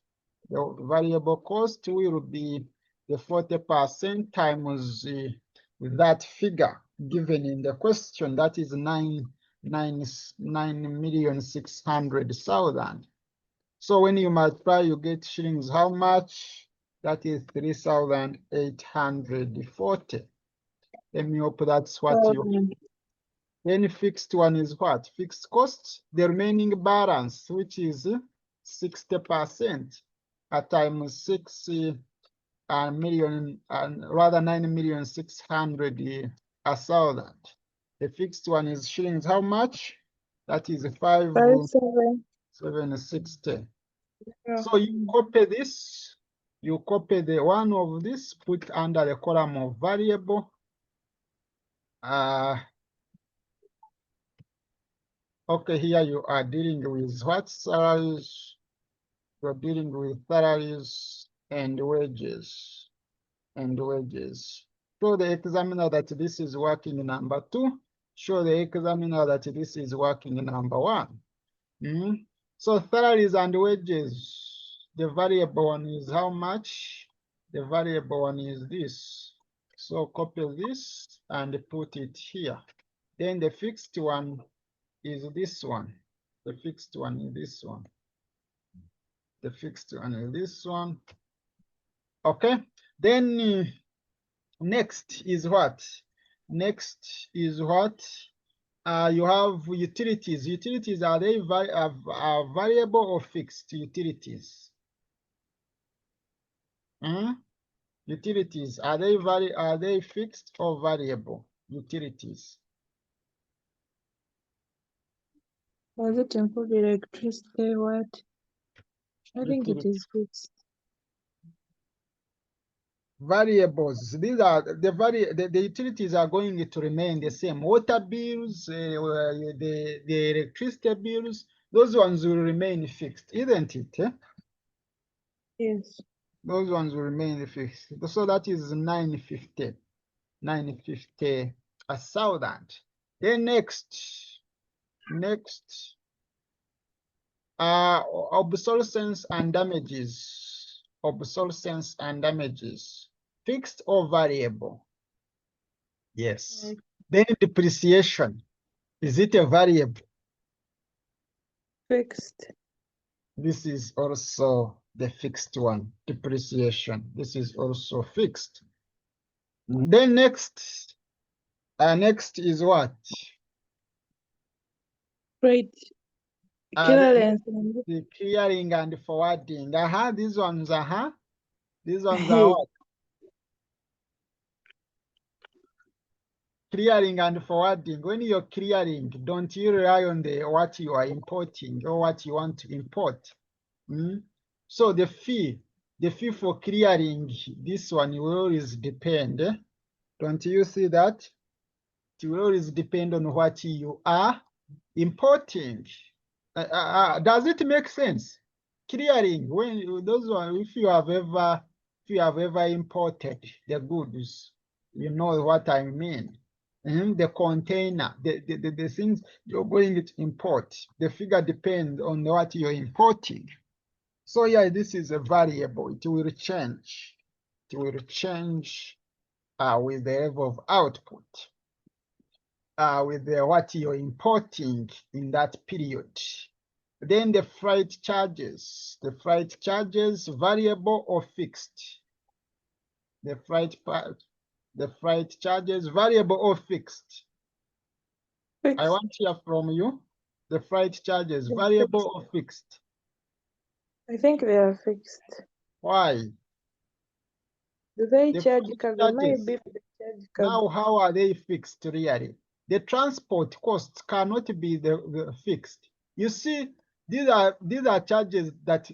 Speaker 1: The variable cost will be the 40% times that figure given in the question. That is 9,600,000. So when you multiply, you get shillings. How much? That is 3,840. Let me hope that's what you. Then fixed one is what? Fixed cost, the remaining balance, which is 60% at times 6 million, and rather 9,600,000. The fixed one is shillings. How much? That is 5,760.
Speaker 2: Yeah.
Speaker 1: So you copy this. You copy the one of this, put under the column of variable. Okay, here you are dealing with what? Salaries. You're dealing with salaries and wages. Show the examiner that this is working number 2. Show the examiner that this is working number 1. So salaries and wages. The variable one is how much? The variable one is this. So copy this and put it here. Then the fixed one is this one. The fixed one is this one. The fixed one is this one. Okay. Then next is what? Next is what? You have utilities. Utilities, are they variable or fixed utilities? Utilities, are they fixed or variable utilities?
Speaker 2: Was it include electricity? What? I think it is fixed.
Speaker 1: Variables, these are the utilities are going to remain the same. Water bills, the electricity bills, those ones will remain fixed, isn't it?
Speaker 2: Yes.
Speaker 1: Those ones will remain fixed. So that is 950,000. Then next, obsolescence and damages. Obsolescence and damages, fixed or variable? Yes.
Speaker 2: Right.
Speaker 1: Then depreciation, is it a variable?
Speaker 2: Fixed.
Speaker 1: This is also the fixed one. Depreciation, this is also fixed. Then next is what?
Speaker 2: Right.
Speaker 1: Uh,
Speaker 2: Clearance.
Speaker 1: the clearing and forwarding. These ones, these ones are what? Clearing and forwarding. When you're clearing, don't you rely on what you are importing or what you want to import? So the fee for clearing, this one will always depend. Don't you see that? It will always depend on what you are importing. Does it make sense? Clearing, when if you have ever imported the goods, you know what I mean. The container, the things you're going to import, the figure depends on what you're importing. So yeah, this is a variable. It will change. It will change with the level of output, with what you're importing in that period. Then the freight charges. The freight charges, variable or fixed? The freight charges, variable or fixed?
Speaker 2: Fixed.
Speaker 1: I want to hear from you. The freight charges,
Speaker 2: They're
Speaker 1: variable
Speaker 2: fixed.
Speaker 1: or fixed?
Speaker 2: I think they are fixed.
Speaker 1: Why?
Speaker 2: Do they
Speaker 1: The
Speaker 2: charge
Speaker 1: freight
Speaker 2: cargo?
Speaker 1: charges.
Speaker 2: Maybe they charge
Speaker 1: Now,
Speaker 2: cargo.
Speaker 1: how are they fixed really? The transport costs cannot be the fixed. You see, these are charges that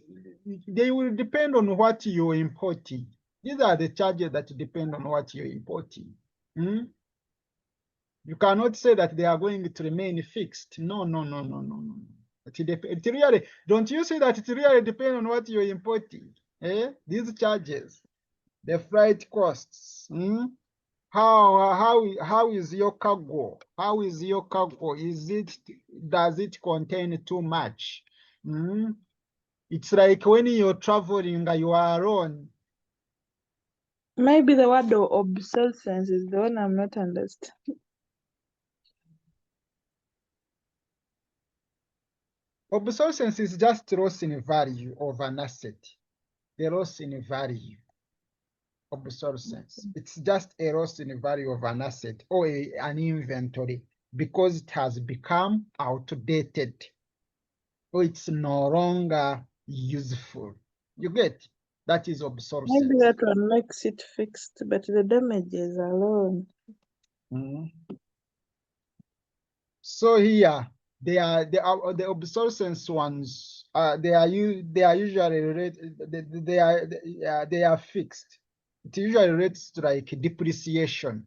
Speaker 1: they will depend on what you're importing. These are the charges that depend on what you're importing. You cannot say that they are going to remain fixed. No. It really, don't you see that it really depends on what you're importing? These charges, the freight costs. How is your cargo? How is your cargo? Does it contain too much? It's like when you're traveling, you are alone.
Speaker 2: Maybe the word of obsolescence is the one I'm not understanding.
Speaker 1: Obsolescence is just loss in value of an asset. The loss in value. Obsolescence. It's just a loss in value of an asset or an inventory because it has become outdated or it's no longer useful. You get? That is
Speaker 2: Maybe
Speaker 1: obsolescence.
Speaker 2: that one makes it fixed, but the damages alone.
Speaker 1: So here the obsolescence ones. They are usually related. They are fixed. It usually relates to like depreciation.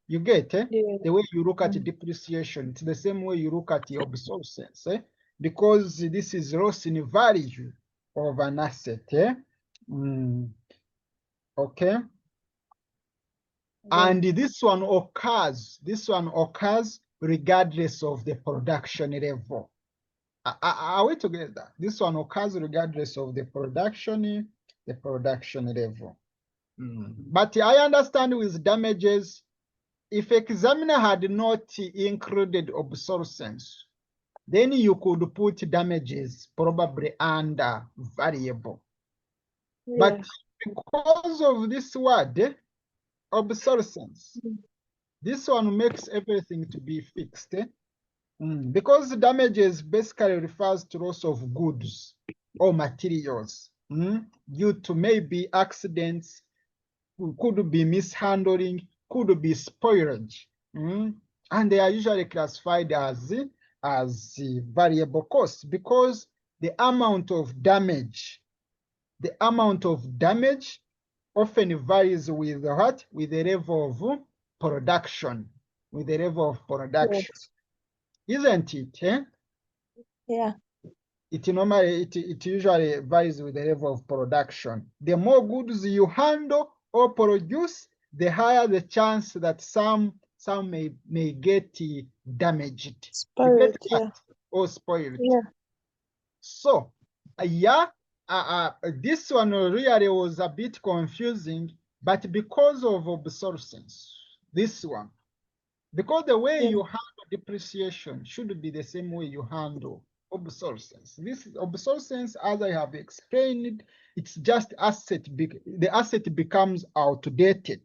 Speaker 1: You get
Speaker 2: Yeah.
Speaker 1: the way you look at depreciation. It's the same way you look at the obsolescence, because this is loss in value of an asset. Okay. And this one occurs regardless of the production level. Are we together? This one occurs regardless of the production level. But I understand with damages, if examiner had not included obsolescence, then you could put damages probably under variable.
Speaker 2: Yeah.
Speaker 1: But because of this word, obsolescence, this one makes everything to be fixed. Because damages basically refers to loss of goods or materials due to maybe accidents, could be mishandling, could be spoilage. And they are usually classified as variable costs because the amount of damage often varies with what? With the level of production. With the level of production.
Speaker 2: Yes.
Speaker 1: Isn't it?
Speaker 2: Yeah.
Speaker 1: It usually varies with the level of production. The more goods you handle or produce, the higher the chance that some may get damaged. You get
Speaker 2: Spoiled.
Speaker 1: that?
Speaker 2: Yeah.
Speaker 1: Or spoiled.
Speaker 2: Yeah.
Speaker 1: So, this one really was a bit confusing, but because of obsolescence, this one, because the way
Speaker 2: Yeah.
Speaker 1: you handle depreciation should be the same way you handle obsolescence. This obsolescence, as I have explained, it's just the asset becomes outdated.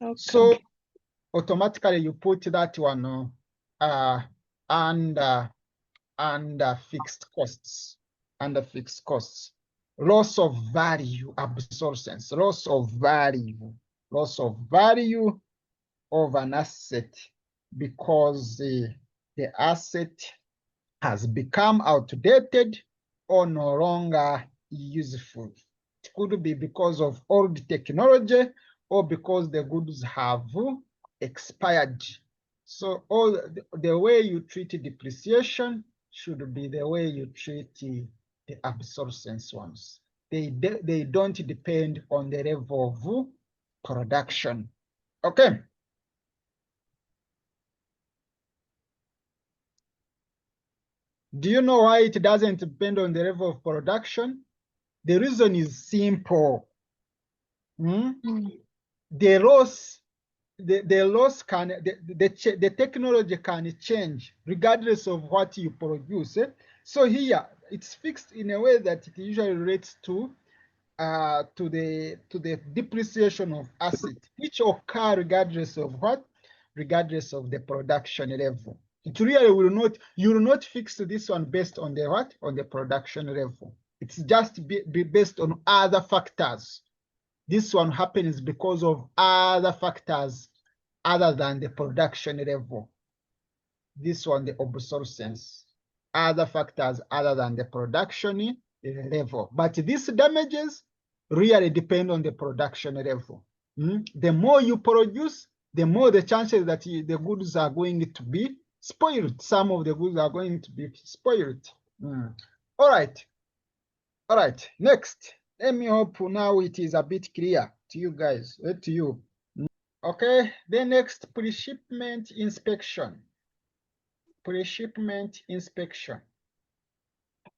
Speaker 2: Okay.
Speaker 1: So automatically you put that one under fixed costs. Under fixed costs. Loss of value, obsolescence, loss of value of an asset because the asset has become outdated or no longer useful. It could be because of old technology or because the goods have expired. So all the way you treat depreciation should be the way you treat the obsolescence ones. They don't depend on the level of production. Okay. Do you know why it doesn't depend on the level of production? The reason is simple. The loss can the technology can change regardless of what you produce. So here it's fixed in a way that it usually relates to the depreciation of asset, which occur regardless of what? Regardless of the production level. It really will not, you will not fix this one based on the what? On the production level. It's just be based on other factors. This one happens because of other factors other than the production level. This one, the obsolescence. Other factors other than the production level. But these damages really depend on the production level. The more you produce, the more the chances that the goods are going to be spoiled. Some of the goods are going to be spoiled. All right. All right. Next. Let me hope now it is a bit clear to you guys, to you. Okay. The next, pre-shipment inspection. Pre-shipment inspection.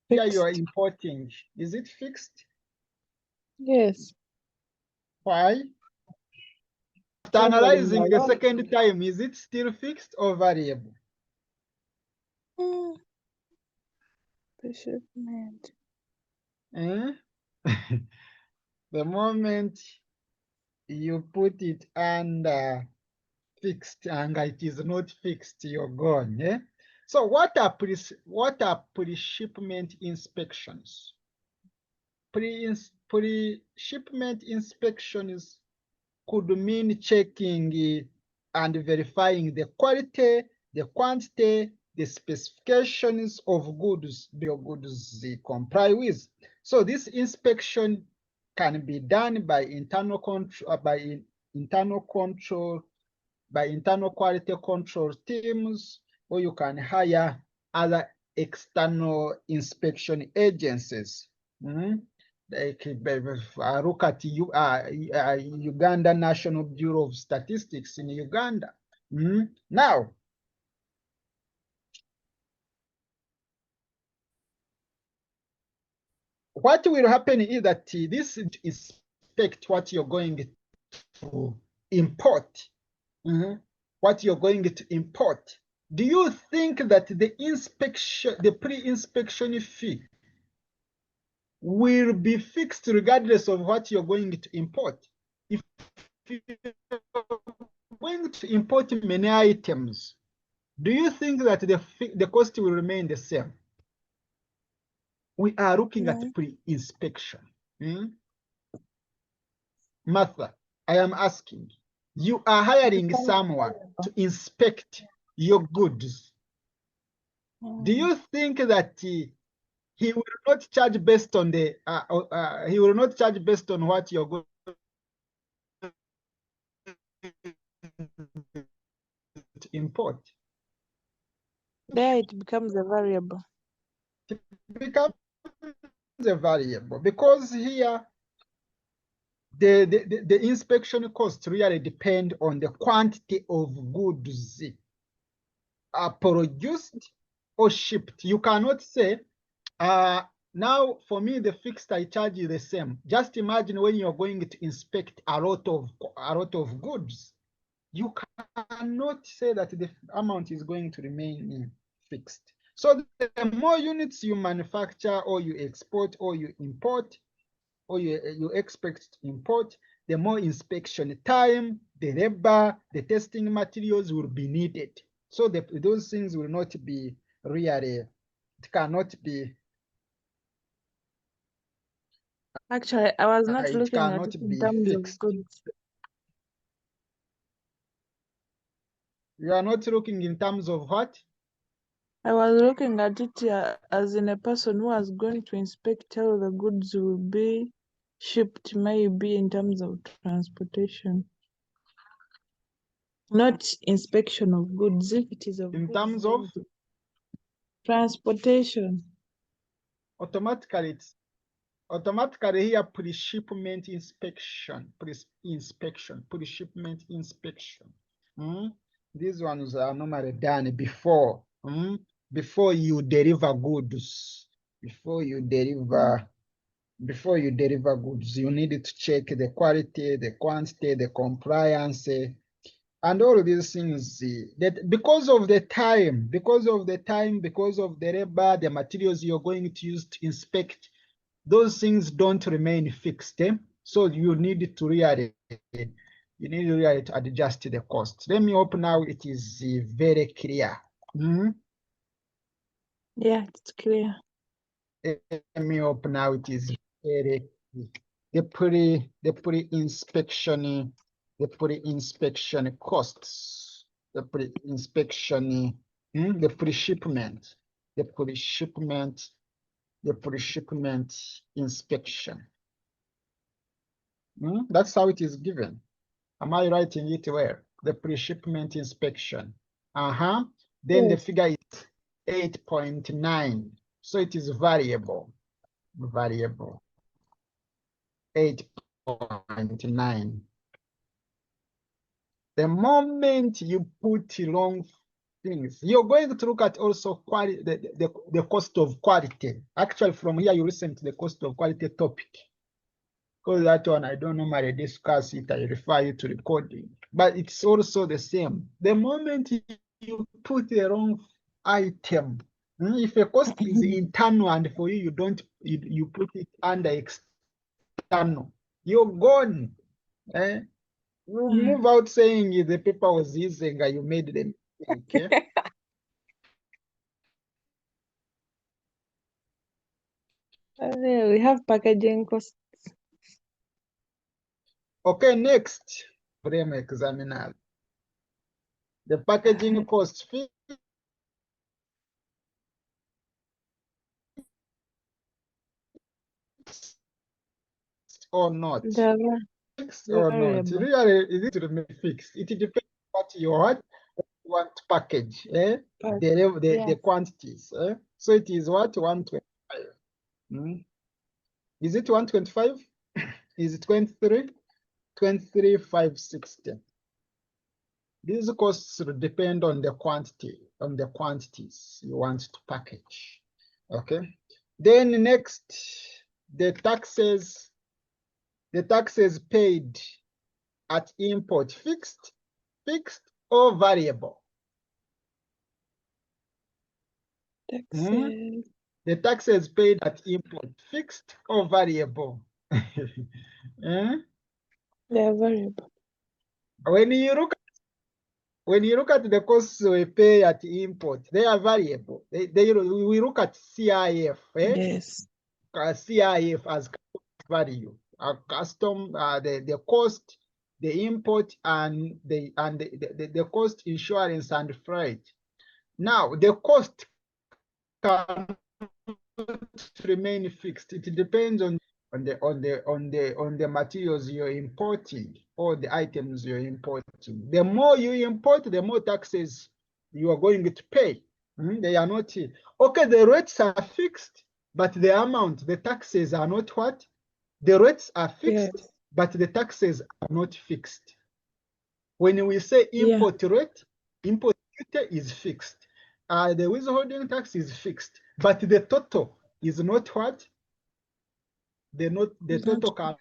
Speaker 1: Here you are importing. Is it fixed?
Speaker 2: Yes.
Speaker 1: Why? After analyzing the second time, is it still fixed or variable?
Speaker 2: Pre-shipment.
Speaker 1: The moment you put it under fixed and it is not fixed, you're gone. So what are pre-shipment inspections? Pre-shipment inspections could mean checking and verifying the quality, the quantity, the specifications of goods your goods comply with. So this inspection can be done by internal control, by internal quality control teams, or you can hire other external inspection agencies. Like look at Uganda National Bureau of Statistics in Uganda. Now, what will happen is that this inspect what you're going to import. What you're going to import. Do you think that the inspection, the pre-inspection fee will be fixed regardless of what you're going to import? If you're going to import many items, do you think that the cost will remain the same? We are looking at pre-inspection. Martha, I am asking, you are hiring someone to inspect your goods. Do you think that he will not charge based on the he will not charge based on what you're going to import?
Speaker 2: There it becomes a variable.
Speaker 1: It becomes a variable because here the inspection costs really depend on the quantity of goods are produced or shipped. You cannot say now, for me, the fixed I charge is the same. Just imagine when you're going to inspect a lot of goods, you cannot say that the amount is going to remain fixed. So the more units you manufacture or you export or you import or you expect to import, the more inspection time, the labor, the testing materials will be needed. So those things will not be really, it cannot be.
Speaker 2: Actually, I was not
Speaker 1: It
Speaker 2: looking at
Speaker 1: cannot
Speaker 2: it in
Speaker 1: be
Speaker 2: terms of
Speaker 1: fixed.
Speaker 2: goods.
Speaker 1: You are not looking in terms of what?
Speaker 2: I was looking at it as in a person who was going to inspect how the goods will be shipped, maybe in terms of transportation. Not inspection of goods. If it is of
Speaker 1: In
Speaker 2: goods,
Speaker 1: terms
Speaker 2: then
Speaker 1: of
Speaker 2: it is transportation.
Speaker 1: automatically here pre-shipment inspection, pre-shipment inspection. These ones are normally done before you deliver goods. Before you deliver goods, you need to check the quality, the quantity, the compliance, and all of these things. That because of the time, because of the labor, the materials you're going to use to inspect, those things don't remain fixed. So you need to really to adjust the cost. Let me hope now it is very clear.
Speaker 2: Yeah, it's clear.
Speaker 1: Let me hope now it is very clear. The pre-inspection costs, the pre-inspection, the pre-shipment inspection. That's how it is given. Am I writing it well? The pre-shipment inspection. Then the
Speaker 2: Yes.
Speaker 1: figure is 8.9. So it is variable. 8.9. The moment you put wrong things, you're going to look at also quality, the cost of quality. Actually, from here, you listen to the cost of quality topic. Because that one, I don't normally discuss it. I refer you to recording. But it's also the same. The moment you put the wrong item, if a cost is internal and for you, you put it under external, you're gone. You move out saying the paper was using and you made the mistake.
Speaker 2: We have packaging costs.
Speaker 1: Okay, next. Frame examiner. The packaging cost fixed or not? Fixed or not?
Speaker 2: Variable.
Speaker 1: Really, it remain fixed. It depends what you want to package, the quantities. So it is what 125. Is it 125? Is it 23? 23,560. These costs will depend on the quantities you want to package. Okay. Then next, the taxes paid at import, fixed or variable.
Speaker 2: Taxes.
Speaker 1: The taxes paid at import, fixed or variable.
Speaker 2: They are variable.
Speaker 1: When you look at the costs we pay at import, they are variable. We look at CIF.
Speaker 2: Yes.
Speaker 1: CIF as value, the cost, the import, and the cost, insurance, and freight. Now the cost can remain fixed. It depends on the materials you're importing or the items you're importing. The more you import, the more taxes you are going to pay. They are not okay. The rates are fixed, but the amount, the taxes are not what? The rates are fixed,
Speaker 2: Yes.
Speaker 1: but the taxes are not fixed. When we say import rate, import duty is fixed. The withholding tax is fixed, but the total is not what? The total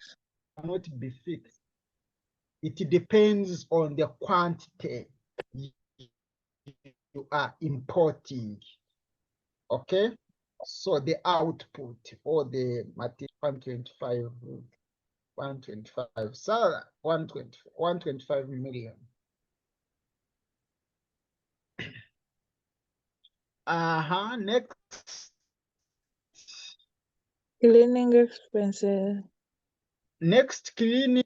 Speaker 1: cannot be fixed. It depends on the quantity you are importing. Okay? So the output or the material 125 125. So 125 million. Next.
Speaker 2: Cleaning expenses.
Speaker 1: Next, cleaning.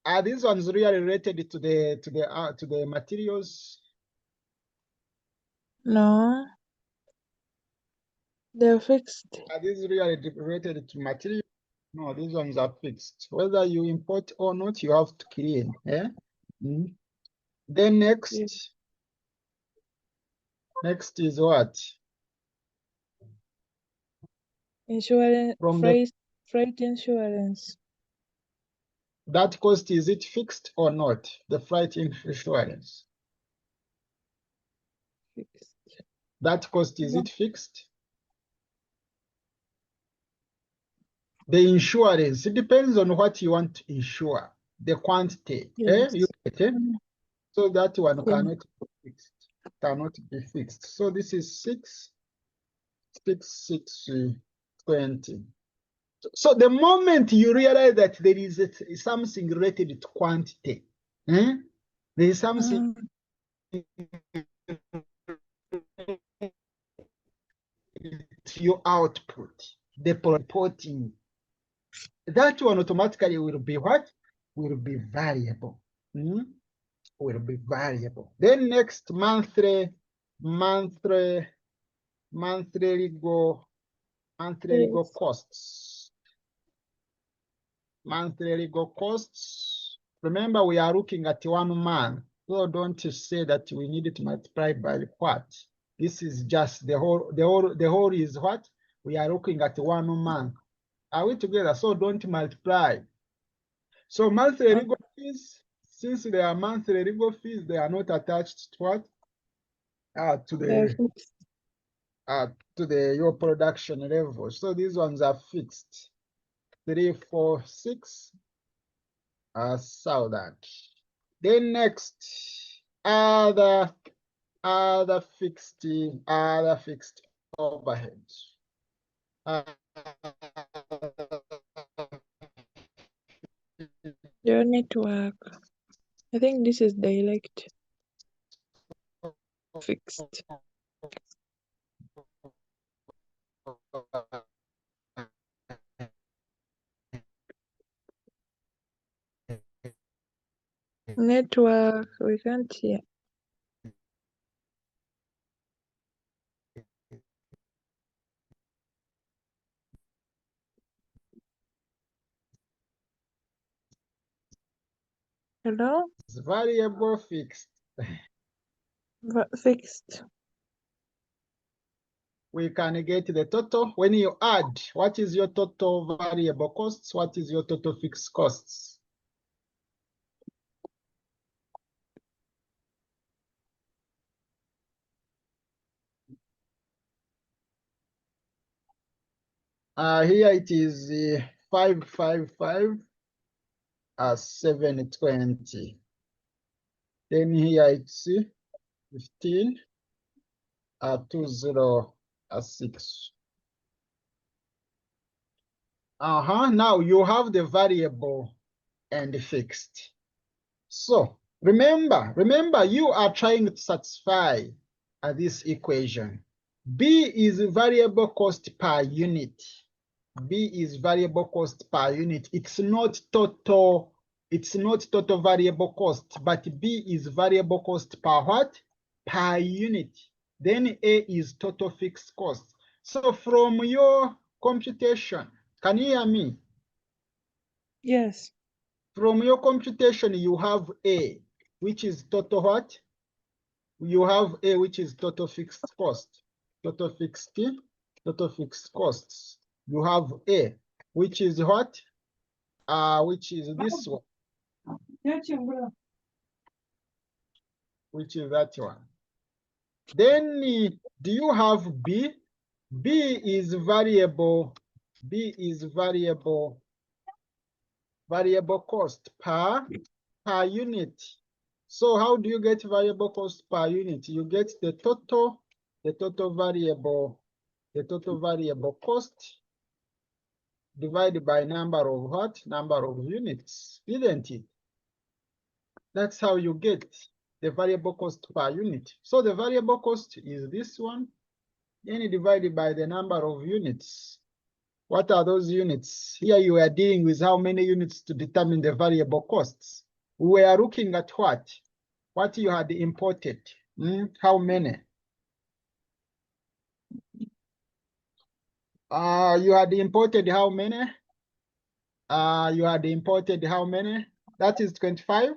Speaker 1: Are these ones really related to the materials?
Speaker 2: No. They're fixed.
Speaker 1: Are these really related to material? No, these ones are fixed. Whether you import or not, you have to clean. Eh? Mm. Then next, next is what?
Speaker 2: Insurance,
Speaker 1: From the
Speaker 2: freight insurance.
Speaker 1: that cost, is it fixed or not? The freight insurance.
Speaker 2: Fixed.
Speaker 1: That cost, is
Speaker 2: No.
Speaker 1: it fixed? The insurance, it depends on what you want to insure. The quantity.
Speaker 2: Yes.
Speaker 1: You get it? So that one
Speaker 2: Yeah.
Speaker 1: cannot be fixed. Cannot be fixed. So this is 6,620. So the moment you realize that there is something related to quantity, there is something to your output, the reporting, that one automatically will be what? Will be variable. Will be variable. Then next, monthly legal
Speaker 2: Yes.
Speaker 1: costs. Monthly legal costs. Remember, we are looking at 1 month. So don't say that we need to multiply by what? This is just the whole is what? We are looking at 1 month. Are we together? So don't multiply. So monthly legal fees, since they are monthly legal fees, they are not attached to what?
Speaker 2: They're fixed.
Speaker 1: Your production level. So these ones are fixed. 346 thousand. Then next, other fixed overheads.
Speaker 2: Your network. I think this is dialect. Fixed. Network. We can't hear. Hello?
Speaker 1: Variable fixed.
Speaker 2: Fixed.
Speaker 1: We can get the total. When you add, what is your total variable costs? What is your total fixed costs? Here it is 555 720. Then here it's 15 206. Now you have the variable and the fixed. So remember, you are trying to satisfy this equation. B is variable cost per unit. B is variable cost per unit. It's not total variable cost, but B is variable cost per what? Per unit. Then A is total fixed cost. So from your computation, can you hear me?
Speaker 2: Yes.
Speaker 1: From your computation, you have A, which is total what? You have A, which is total fixed cost. Total fixed costs. You have A, which is what? Which is this one. Which is that one. Then do you have B? B is variable. B is variable cost per unit. So how do you get variable cost per unit? You get the total variable cost divided by number of what? Number of units, isn't it? That's how you get the variable cost per unit. So the variable cost is this one, then divided by the number of units. What are those units? Here you are dealing with how many units to determine the variable costs. We are looking at what? What you had imported. How many? You had imported how many? You had imported how many? That is 25?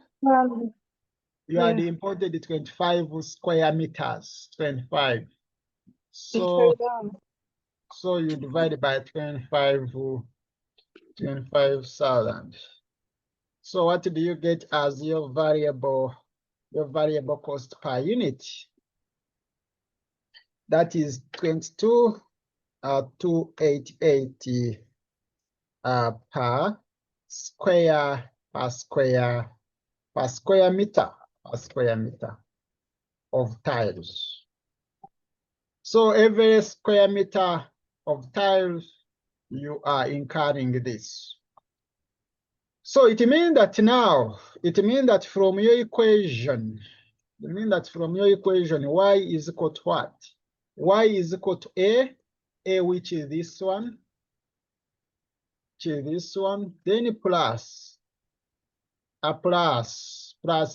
Speaker 1: You had
Speaker 2: Yeah.
Speaker 1: imported 25 square meters, 25. So,
Speaker 2: Upside down.
Speaker 1: so you divide by 25,000. So what do you get as your variable cost per unit? That is 22,288 per square meter of tiles. So every square meter of tiles, you are incurring this. So it means that now, from your equation, y is equal to what? Y is equal to A which is this one, then plus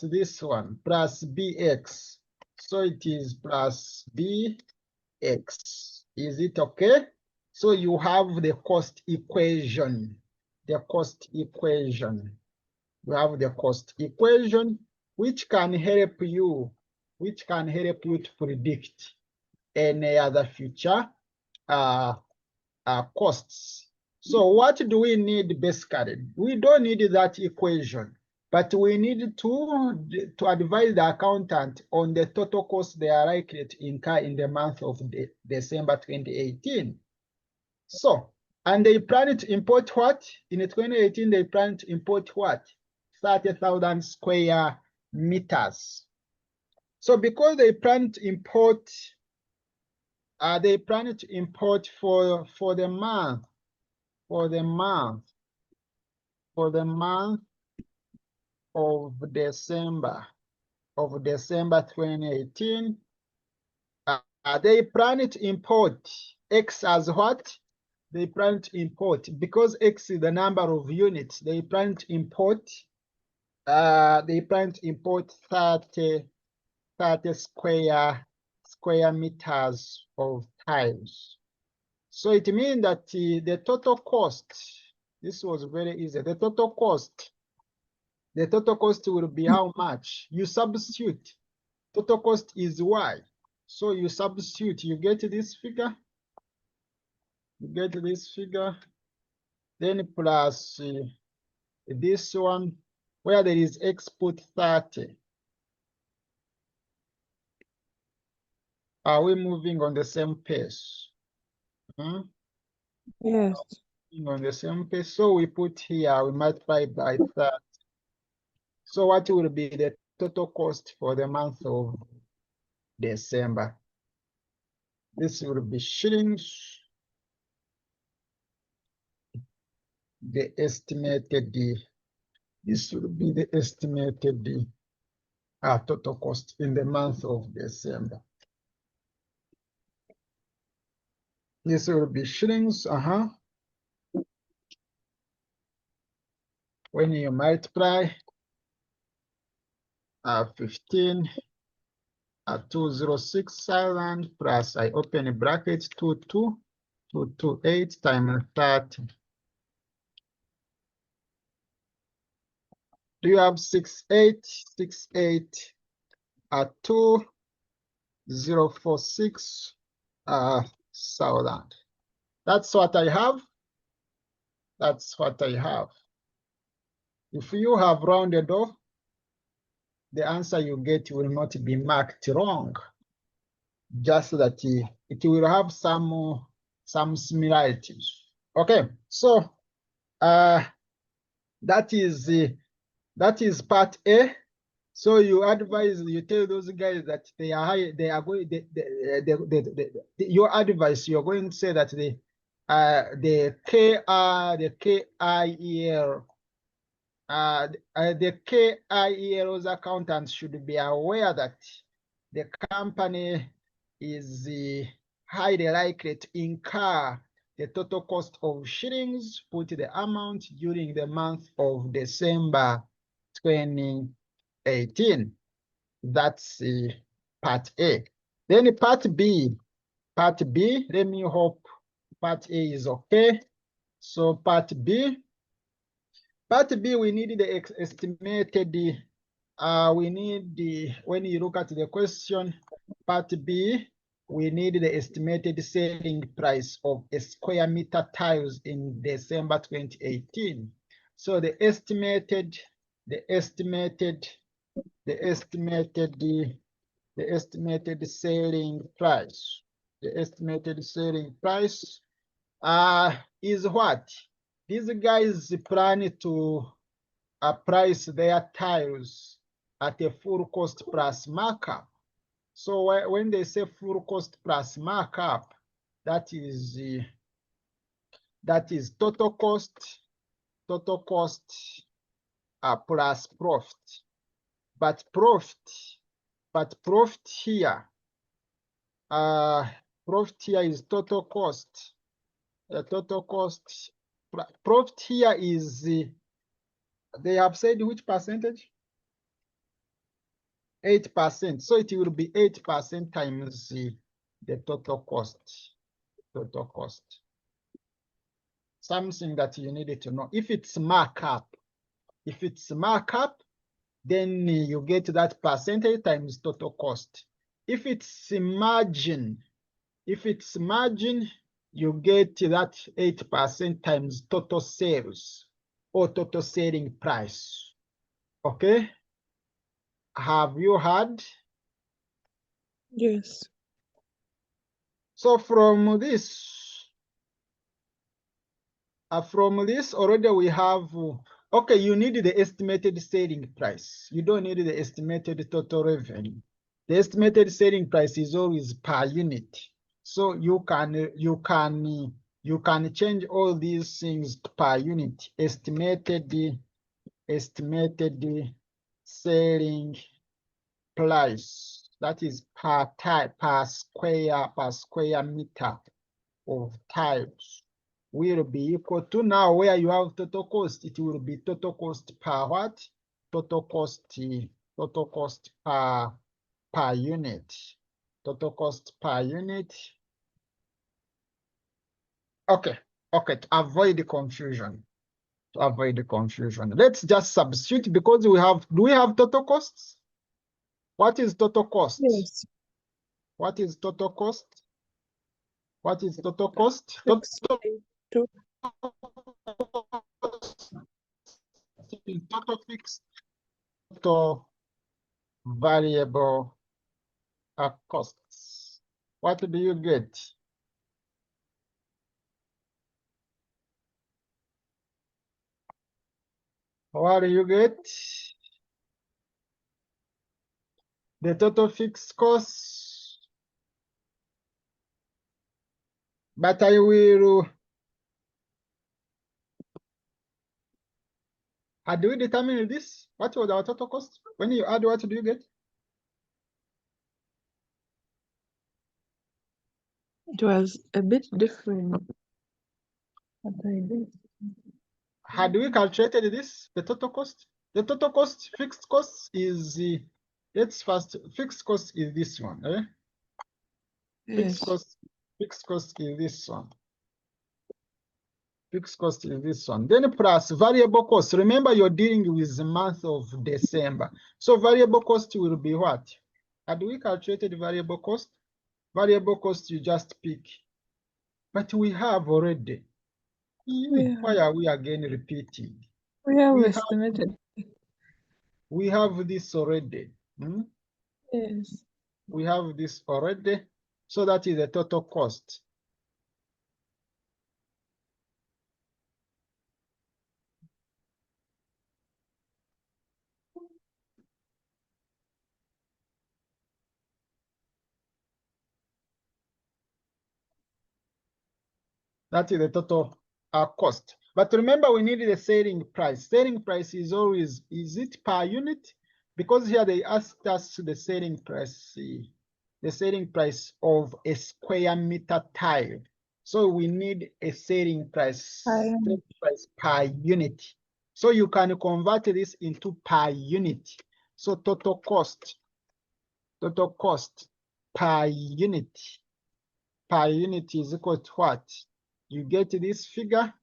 Speaker 1: this one, plus bx. So it is plus bx. Is it okay? So you have the cost equation. You have the cost equation, which can help you to predict any other future costs. So what do we need basically? We don't need that equation, but we need to advise the accountant on the total cost they are likely to incur in the month of December 2018. So, and they plan to import what? In 2018, they plan to import what? 30,000 square meters. So because they plan to import, for the month of December 2018, they plan to import X as what? They plan to import, because X is the number of units, they plan to import 30 square meters of tiles. So it means that the total cost, this was very easy. The total cost will be how much? You substitute. Total cost is Y. So you substitute, you get this figure. Then plus this one, where there is X, put 30. Are we moving on the same pace?
Speaker 2: Yes.
Speaker 1: On the same pace. So we put here, we multiply by 30. So what will be the total cost for the month of December? This will be shillings. The estimated, this will be the estimated total cost in the month of December. This will be shillings. When you multiply 15 206,000 plus, I open a bracket, 228 times 30. Do you have 68 at 2046 thousand? That's what I have. If you have rounded off, the answer you get will not be marked wrong. Just that it will have some similarities. Okay, so that is part A. So you tell those guys that your advice, you're going to say that the KIEL, the KIEL's accountants should be aware that the company is highly likely to incur the total cost of shillings, put the amount during the month of December 2018. That's part A. Then part B. Part B, let me hope part A is okay. So part B, we need the estimated, we need the, when you look at the question, part B, we need the estimated selling price of a square meter tiles in December 2018. So the estimated selling price, is what? These guys plan to price their tiles at a full cost plus markup. So when they say full cost plus markup, that is total cost plus profit. But profit here is total cost. Profit here is, they have said which percentage? 8%. So it will be 8% times the total cost. Something that you needed to know. If it's markup, then you get that percentage times total cost. If it's margin, you get that 8% times total sales or total selling price. Okay? Have you heard?
Speaker 2: Yes.
Speaker 1: So from this already we have, okay, you need the estimated selling price. You don't need the estimated total revenue. The estimated selling price is always per unit. So you can change all these things per unit. Estimated selling price. That is per square meter of tiles will be equal to, now where you have total cost, it will be total cost per what? Total cost per unit. Total cost per unit. Okay, to avoid the confusion. Let's just substitute, because do we have total costs? What is total cost?
Speaker 2: Yes.
Speaker 1: What is total cost? Total
Speaker 2: Two.
Speaker 1: Total fixed, total variable costs. What do you get? What do you get? The total fixed costs. But I will. How do we determine this? What was our total cost? When you add, what do you get?
Speaker 2: It was a bit different. But I did.
Speaker 1: How do we calculated this? The total cost? The total cost, fixed cost is, let's first, fixed cost is this one, eh?
Speaker 2: Yes.
Speaker 1: Fixed cost is this one. Fixed cost is this one. Then plus variable cost. Remember, you're dealing with the month of December. So variable cost will be what? How do we calculate the variable cost? Variable cost, you just pick. But we have already. Why are we again repeating?
Speaker 2: We have estimated.
Speaker 1: We have this already.
Speaker 2: Yes.
Speaker 1: We have this already. So that is the total cost. That is the total cost. But remember, we need the selling price. Selling price is always, is it per unit? Because here they asked us the selling price of a square meter tile. So we need a selling price, per unit. So you can convert this into per unit. So total cost per unit is equal to what? You get this figure.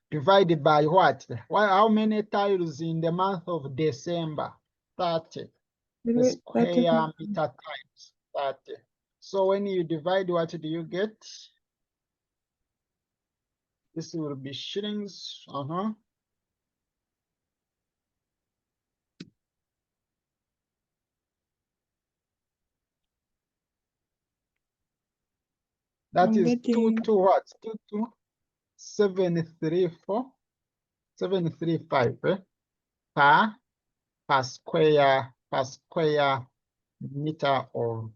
Speaker 1: Divided by what? How many tiles in the month of December? 30. The square meter times 30. So when you divide, what do you get? This will be shillings. That
Speaker 2: I'm
Speaker 1: is
Speaker 2: getting
Speaker 1: 735 per square meter of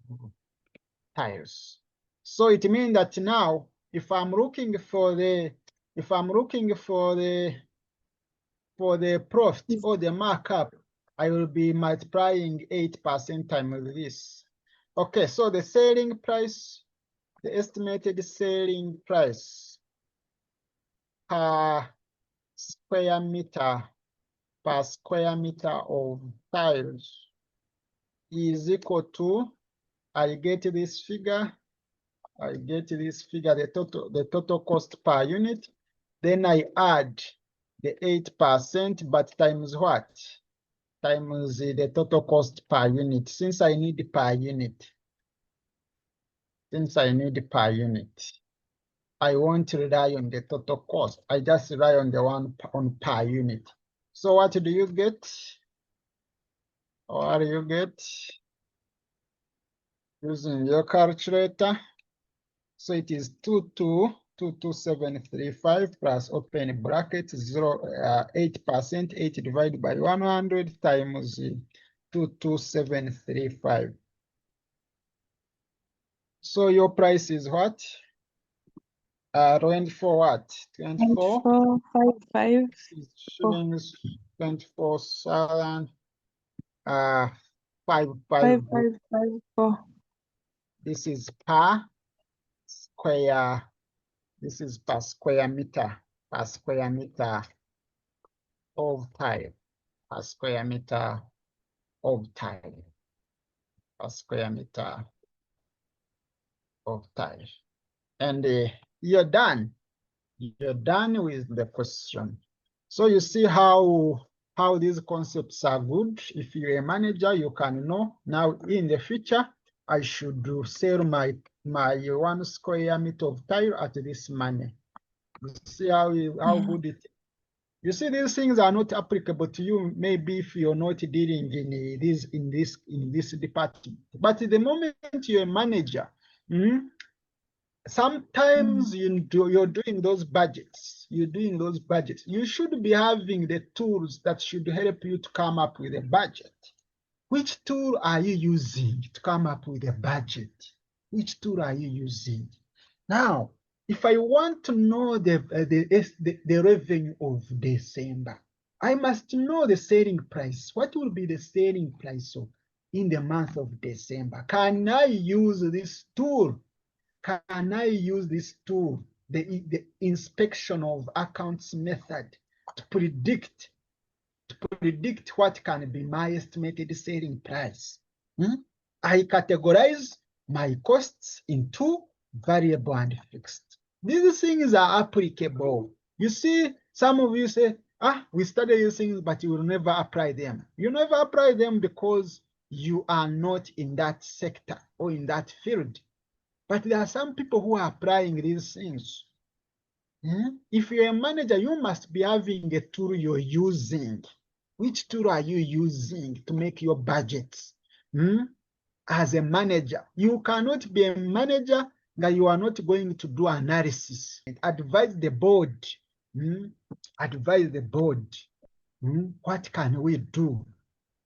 Speaker 1: tiles. So it means that now, if I'm looking for the profit or the markup, I will be multiplying 8% times this. Okay, so the selling price, the estimated selling price per square meter of tiles is equal to, I get this figure, the total cost per unit. Then I add the 8%, but times what? Times the total cost per unit. Since I need per unit, I won't rely on the total cost. I just rely on the one on per unit. So what do you get? Or you get using your calculator? So it is 22735 plus open bracket 8%, 8 divided by 100 times 22735. So your price is what? 24 what? 24?
Speaker 2: 2455.
Speaker 1: Shillings, 24,000. 554.
Speaker 2: 5554.
Speaker 1: This is per square. This is per square meter. Per square meter of tile. Per square meter of tile. Per square meter of tile. And you're done. You're done with the question. So you see how these concepts are good. If you're a manager, you can know now in the future, I should sell my 1 square meter of tile at this money. You see how good it is. You see, these things are not applicable to you, maybe if you're not dealing in this department. But the moment you're a manager, sometimes you're doing those budgets. You should be having the tools that should help you to come up with a budget. Which tool are you using to come up with a budget? Which tool are you using? Now, if I want to know the revenue of December, I must know the selling price. What will be the selling price in the month of December? Can I use this tool? The inspection of accounts method, to predict what can be my estimated selling price? I categorize my costs into variable and fixed. These things are applicable. You see, some of you say, we study these things, but you will never apply them. You never apply them because you are not in that sector or in that field. But there are some people who are applying these things. If you're a manager, you must be having a tool you're using. Which tool are you using to make your budgets? As a manager, you cannot be a manager that you are not going to do analysis. Advise the board. What can we do?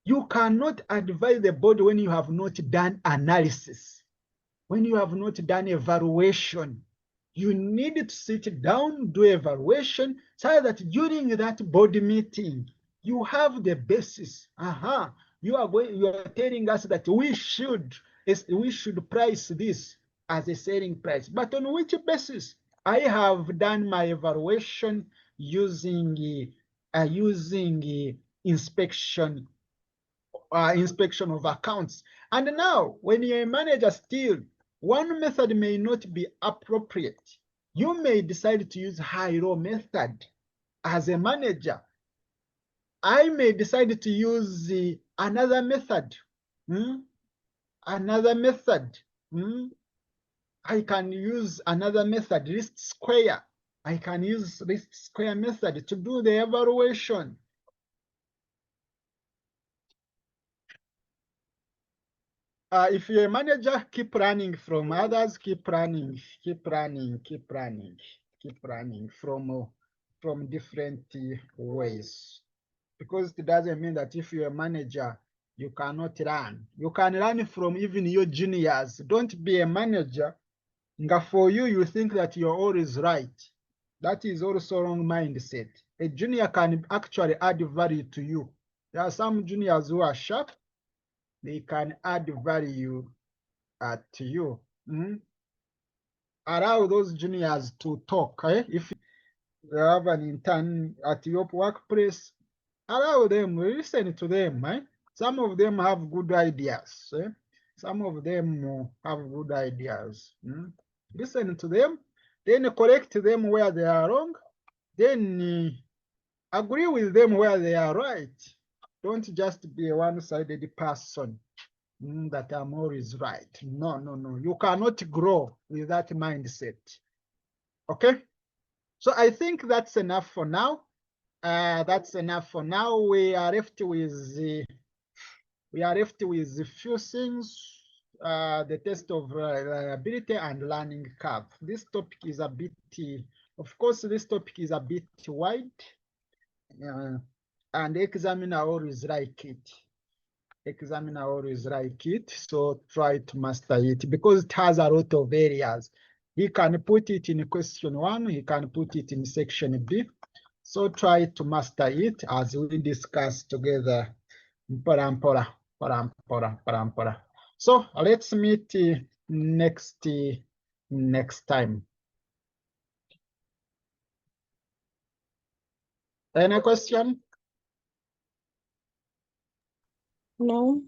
Speaker 1: You cannot advise the board when you have not done analysis. when you have not done evaluation. You need to sit down, do evaluation, so that during that board meeting, you have the basis. You are telling us that we should price this as a selling price. But on which basis? I have done my evaluation using inspection of accounts. And now, when you're a manager still, one method may not be appropriate. You may decide to use high-low method. As a manager, I may decide to use another method. Another method. I can use another method, least square. I can use least square method to do the evaluation. If you're a manager, keep running from others, keep running from different ways. Because it doesn't mean that if you're a manager, you cannot run. You can learn from even your juniors. Don't be a manager. For you, you think that you're always right. That is also wrong mindset. A junior can actually add value to you. There are some juniors who are sharp. They can add value to you. Allow those juniors to talk. If you have an intern at your workplace, allow them, listen to them. Some of them have good ideas. Some of them have good ideas. Listen to them, then correct them where they are wrong, then agree with them where they are right. Don't just be a one-sided person. That I'm always right. No. You cannot grow with that mindset. Okay? So I think that's enough for now. That's enough for now. We are left with a few things. The test of reliability and learning curve. This topic is a bit, of course, this topic is a bit wide, and the examiner always like it. So try to master it because it has a lot of areas. He can put it in question 1, he can put it in section B. So try to master it as we discuss together. So let's meet next time. Any question?
Speaker 2: No.